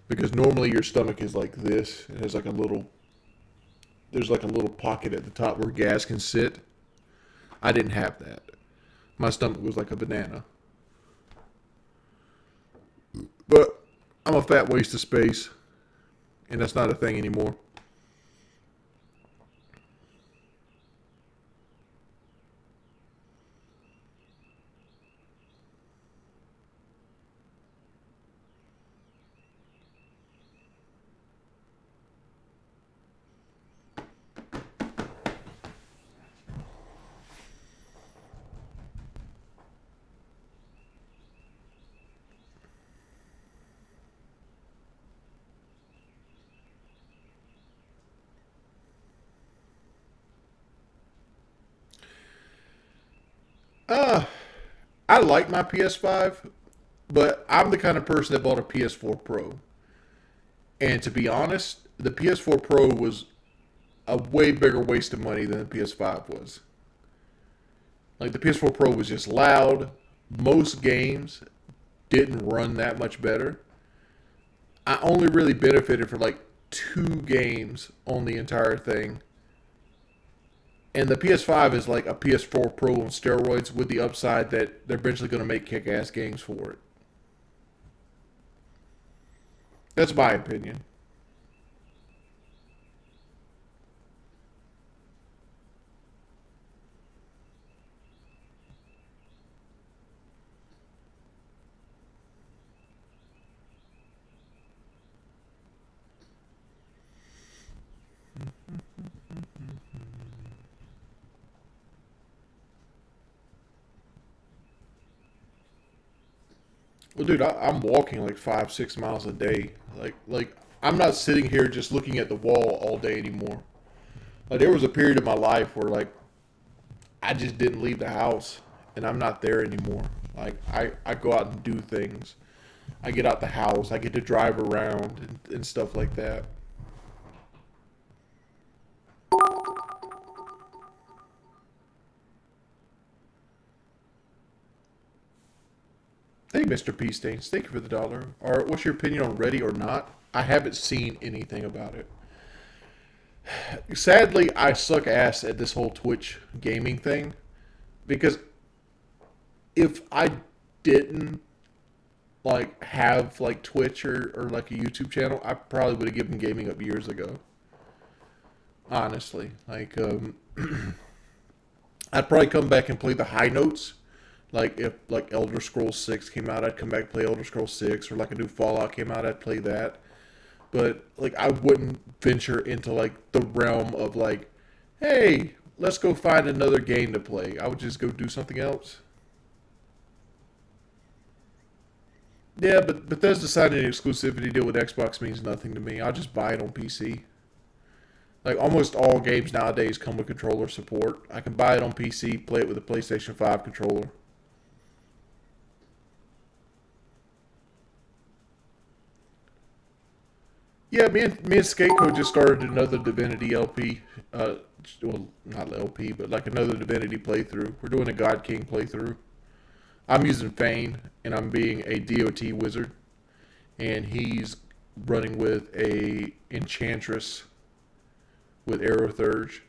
Because normally your stomach is like this. It has like there's like a little pocket at the top where gas can sit. I didn't have that. My stomach was like a banana. But I'm a fat waste of space. And that's not a thing anymore. I like my PS5, but I'm the kind of person that bought a PS4 Pro. And to be honest, the PS4 Pro was a way bigger waste of money than the PS5 was. Like the PS4 Pro was just loud. Most games didn't run that much better. I only really benefited for like 2 games on the entire thing. And the PS5 is like a PS4 Pro on steroids with the upside that they're eventually going to make kick-ass games for it. That's my opinion. Well, dude, I'm walking like 5-6 miles a day. Like I'm not sitting here just looking at the wall all day anymore. Like there was a period of my life where like I just didn't leave the house, and I'm not there anymore. Like I go out and do things. I get out the house. I get to drive around and stuff like that. Hey, Mr. P. Stains, thank you for the $1. Or what's your opinion on Ready or Not? I haven't seen anything about it. Sadly, I suck ass at this whole Twitch gaming thing because if I didn't like have like Twitch or like a YouTube channel, I probably would have given gaming up years ago. Honestly, like I'd probably come back and play the high notes. Like if like Elder Scrolls 6 came out, I'd come back and play Elder Scrolls 6, or like a new Fallout came out, I'd play that. But like I wouldn't venture into like the realm of like, hey, let's go find another game to play. I would just go do something else. Yeah, but Bethesda signing an exclusivity deal with Xbox means nothing to me. I'll just buy it on PC. Like almost all games nowadays come with controller support. I can buy it on PC, play it with a PlayStation 5 controller. Yeah, me and Skateco just started another Divinity LP. Well, not LP, but like another Divinity playthrough. We're doing a God King playthrough. I'm using Fane, and I'm being a DOT wizard, and he's running with a Enchantress with Arrow Thurge.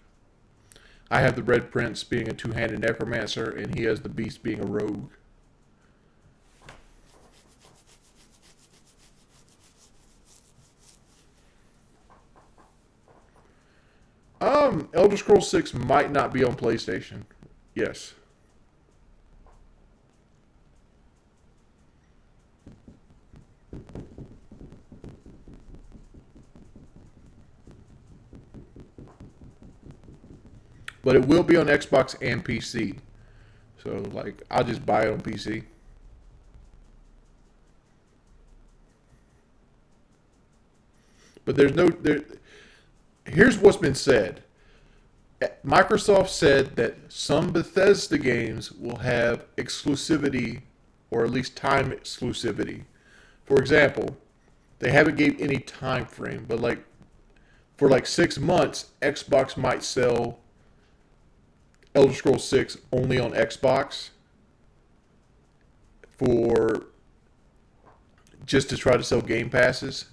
I have the Red Prince being a two-handed necromancer, and he has the Beast being a rogue. Elder Scrolls 6 might not be on PlayStation. Yes. But it will be on Xbox and PC. So, like, I'll just buy it on PC. But there's no... Here's what's been said. Microsoft said that some Bethesda games will have exclusivity, or at least time exclusivity. For example, they haven't gave any time frame, but like for like 6 months, Xbox might sell Elder Scrolls 6 only on Xbox for just to try to sell Game Passes,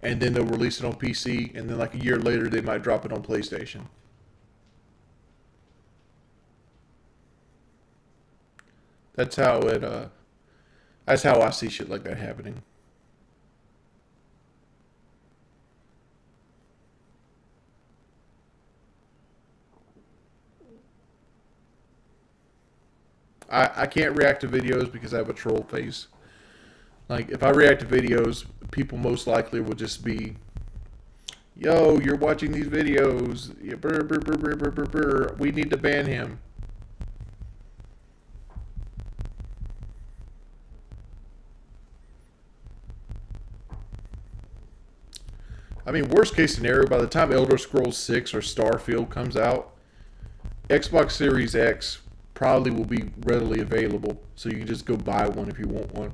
and then they'll release it on PC, and then like a year later they might drop it on PlayStation. That's how it. That's how I see shit like that happening. I can't react to videos because I have a troll face. Like, if I react to videos, people most likely will just be, yo, you're watching these videos. Yeah, brr, brr, brr, brr, brr, brr, brr. We need to ban him. I mean, worst case scenario, by the time Elder Scrolls 6 or Starfield comes out, Xbox Series X probably will be readily available. So you can just go buy one if you want one.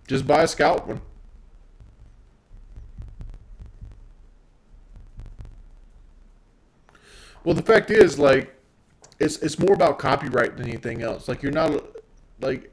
Just buy a Scout one. Well, the fact is, like, it's more about copyright than anything else. Like, you're not, like...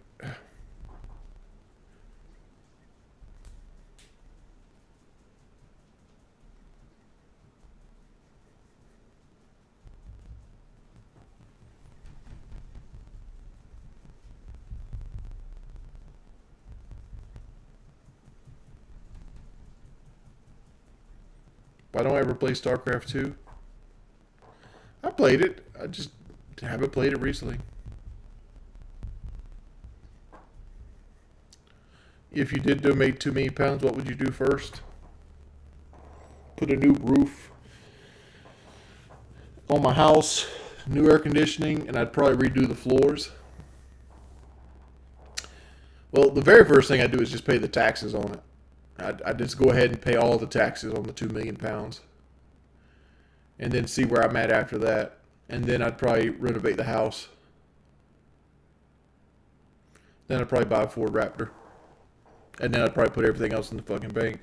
Why don't I ever play StarCraft 2? I played it. I just haven't played it recently. If you did donate too many pounds, what would you do first? Put a new roof on my house, new air conditioning, and I'd probably redo the floors. Well, the very first thing I do is just pay the taxes on it. I'd just go ahead and pay all the taxes on the 2 million pounds. And then see where I'm at after that. And then I'd probably renovate the house. Then I'd probably buy a Ford Raptor. And then I'd probably put everything else in the fucking bank.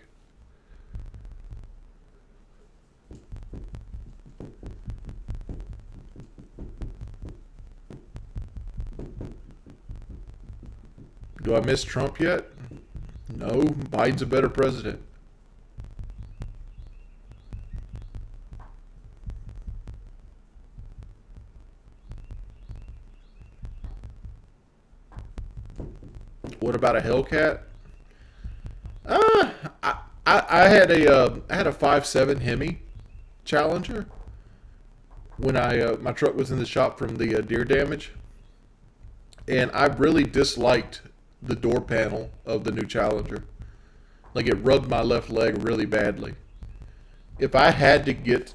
Do I miss Trump yet? No, Biden's a better president. What about a Hellcat? I had a 5.7 Hemi Challenger when my truck was in the shop from the deer damage, and I really disliked the door panel of the new Challenger. Like, it rubbed my left leg really badly. If I had to get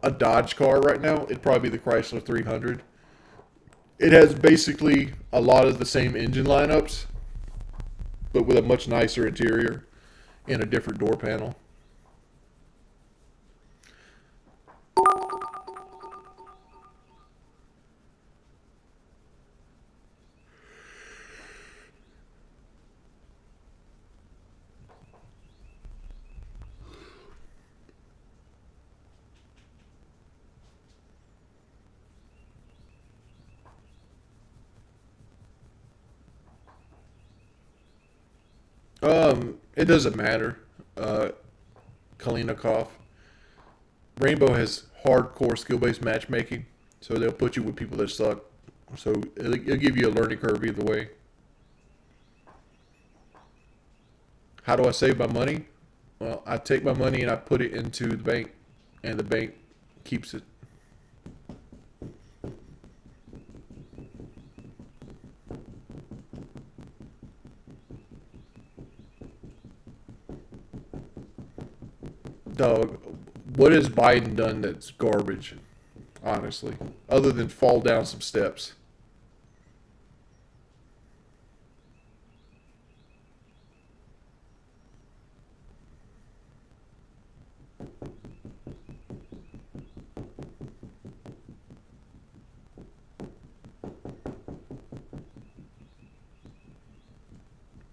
a Dodge car right now, it'd probably be the Chrysler 300. It has basically a lot of the same engine lineups, but with a much nicer interior and a different door panel. It doesn't matter. Kalinikov. Rainbow has hardcore skill-based matchmaking, so they'll put you with people that suck. So it'll give you a learning curve either way. How do I save my money? Well, I take my money and I put it into the bank, and the bank keeps it. Dog, what has Biden done that's garbage, honestly, other than fall down some steps?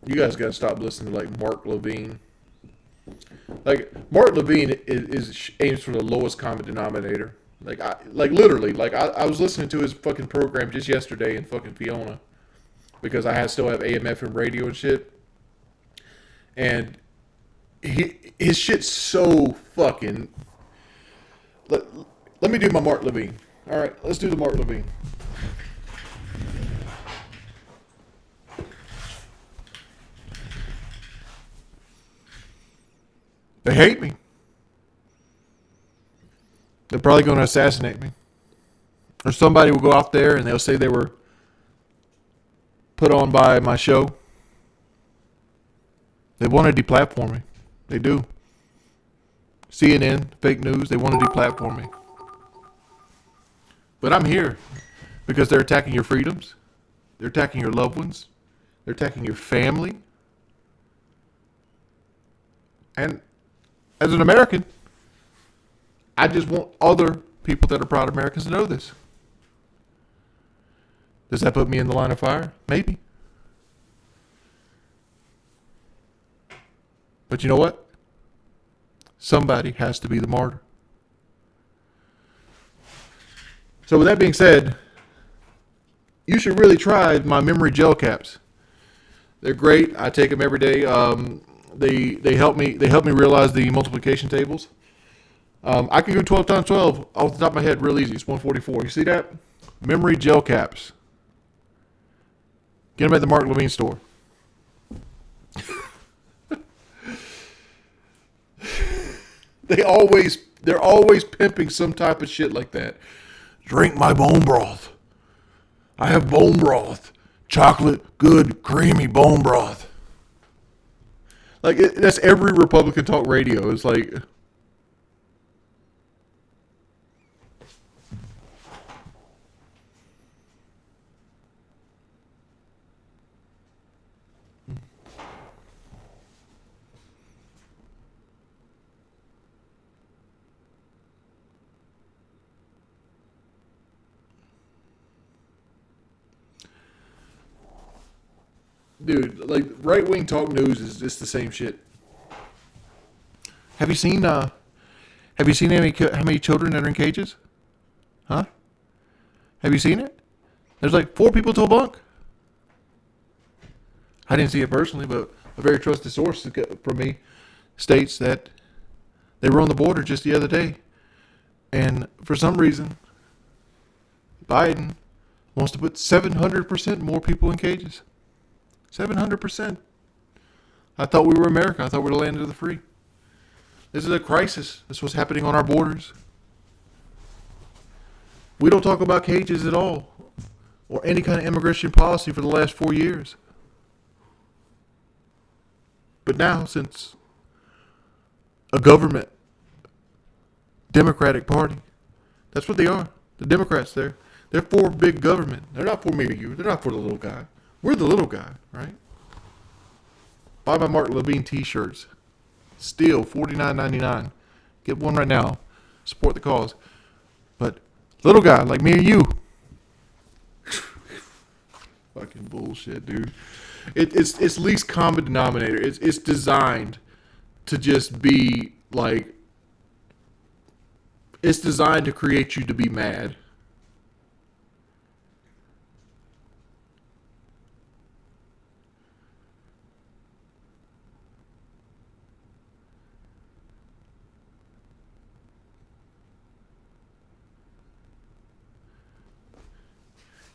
You guys got to stop listening to like Mark Levine. Like, Mark Levine aims for the lowest common denominator. Literally, I was listening to his fucking program just yesterday in fucking Fiona, because I still have AM/FM radio and shit. And his shit's so fucking. Let me do my Mark Levine. All right, let's do the Mark Levine. They hate me. They're probably going to assassinate me. Or somebody will go out there and they'll say they were put on by my show. They want to deplatform me. They do. CNN, fake news, they want to deplatform me. But I'm here because they're attacking your freedoms. They're attacking your loved ones. They're attacking your family. And as an American, I just want other people that are proud Americans to know this. Does that put me in the line of fire? Maybe. But you know what? Somebody has to be the martyr. So with that being said, you should really try my memory gel caps. They're great. I take them every day. They help me realize the multiplication tables. I can do 12 times 12 off the top of my head real easy. It's 144. You see that? Memory gel caps. Get them at the Mark Levine store. They're always pimping some type of shit like that. Drink my bone broth. I have bone broth. Chocolate, good, creamy bone broth. Like, that's every Republican talk radio. It's like, dude, like right wing talk news is just the same shit. Have you seen how many children that are in cages? Huh? Have you seen it? There's like 4 people to a bunk. I didn't see it personally, but a very trusted source from me states that they were on the border just the other day, and for some reason, Biden wants to put 700% more people in cages. 700%. I thought we were America. I thought we were the land of the free. This is a crisis. This is what's happening on our borders. We don't talk about cages at all, or any kind of immigration policy for the last 4 years. But now, since a government, Democratic Party, that's what they are. The Democrats, they're for big government. They're not for me or you. They're not for the little guy. We're the little guy, right? Buy my Mark Levine t-shirts. Still $49.99. Get one right now. Support the cause. But little guy like me and you. Fucking bullshit, dude. It's least common denominator. It's designed to just be like. It's designed to create you to be mad.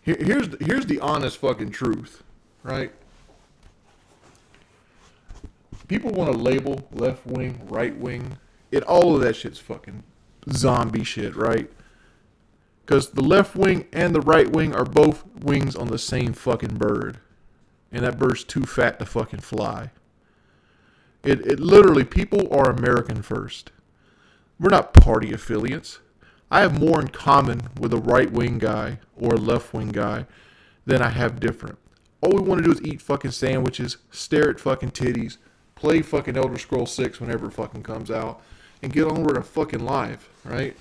Here's the honest fucking truth, right? People want to label left wing, right wing. All of that shit's fucking zombie shit, right? Because the left wing and the right wing are both wings on the same fucking bird. And that bird's too fat to fucking fly. It literally, people are American first. We're not party affiliates. I have more in common with a right-wing guy or a left-wing guy than I have different. All we want to do is eat fucking sandwiches, stare at fucking titties, play fucking Elder Scrolls 6 whenever it fucking comes out, and get on with our fucking life, right?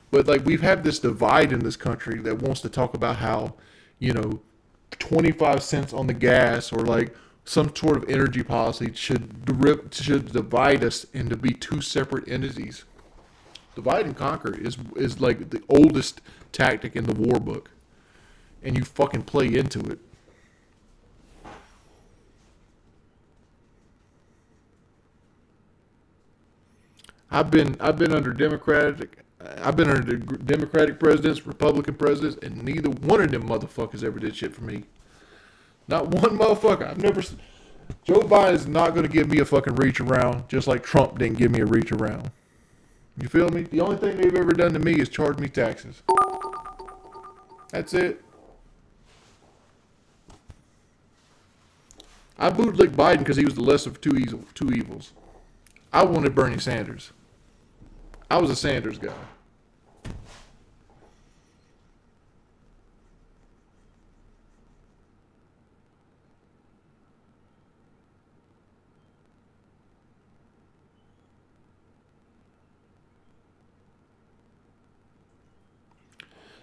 But like, we've had this divide in this country that wants to talk about how, 25 cents on the gas or like some sort of energy policy should divide us into be 2 separate entities. Divide and conquer is like the oldest tactic in the war book. And you fucking play into it. I've been under Democratic presidents, Republican presidents, and neither one of them motherfuckers ever did shit for me. Not one motherfucker. Joe Biden is not going to give me a fucking reach around, just like Trump didn't give me a reach around. You feel me? The only thing they've ever done to me is charge me taxes. That's it. I bootlicked Biden because he was the less of two evils. I wanted Bernie Sanders. I was a Sanders guy.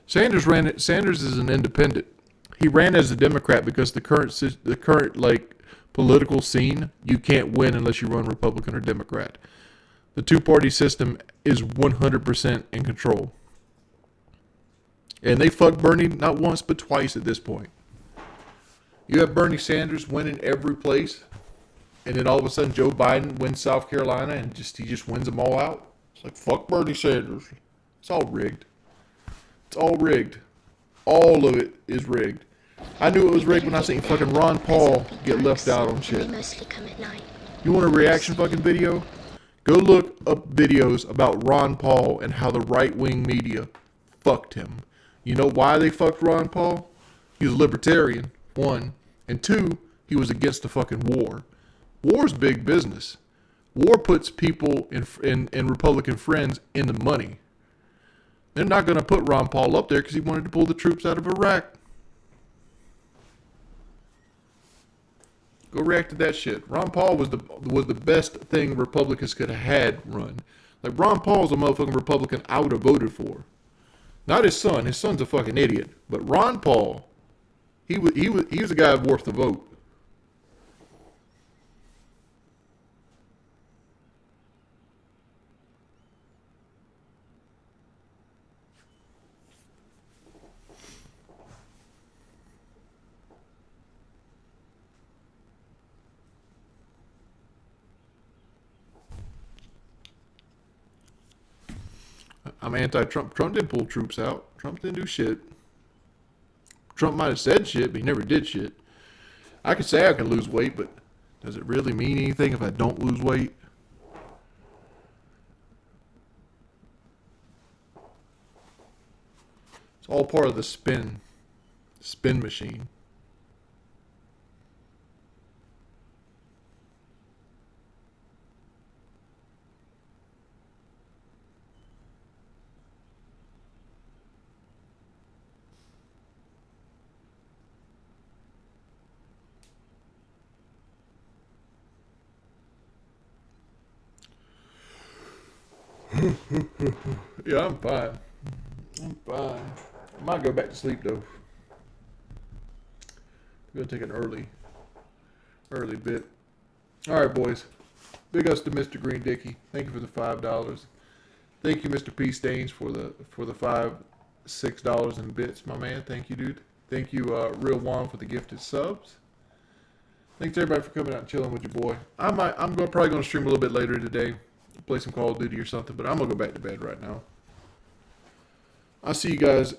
Sanders is an independent. He ran as a Democrat because the current like political scene, you can't win unless you run Republican or Democrat. The 2-party system is 100% in control. And they fucked Bernie not once but twice at this point. You have Bernie Sanders winning every place, and then all of a sudden Joe Biden wins South Carolina and he just wins them all out. It's like, fuck Bernie Sanders. It's all rigged. It's all rigged. All of it is rigged. I knew it was rigged when I seen fucking Ron Paul get left out on shit. You want a reaction fucking video? Go look up videos about Ron Paul and how the right-wing media fucked him. You know why they fucked Ron Paul? He was a libertarian, 1. And 2, he was against the fucking war. War's big business. War puts people and Republican friends into money. They're not going to put Ron Paul up there because he wanted to pull the troops out of Iraq. Go react to that shit. Ron Paul was the best thing Republicans could have had run. Like, Ron Paul's a motherfucking Republican I would have voted for. Not his son. His son's a fucking idiot. But Ron Paul, he was a guy worth the vote. I'm anti-Trump. Trump didn't pull troops out. Trump didn't do shit. Trump might have said shit, but he never did shit. I could say I can lose weight, but does it really mean anything if I don't lose weight? It's all part of the spin machine. Yeah, I'm fine. I'm fine. I might go back to sleep though. I'm gonna take an early bit. All right, boys. Big ups to Mr. Green Dicky. Thank you for the $5. Thank you, Mr. P Stains, for the $6 in bits, my man. Thank you, dude. Thank you, Real Juan, for the gifted subs. Thanks everybody for coming out and chilling with your boy. Probably gonna stream a little bit later today, play some Call of Duty or something, but I'm gonna go back to bed right now. I'll see you guys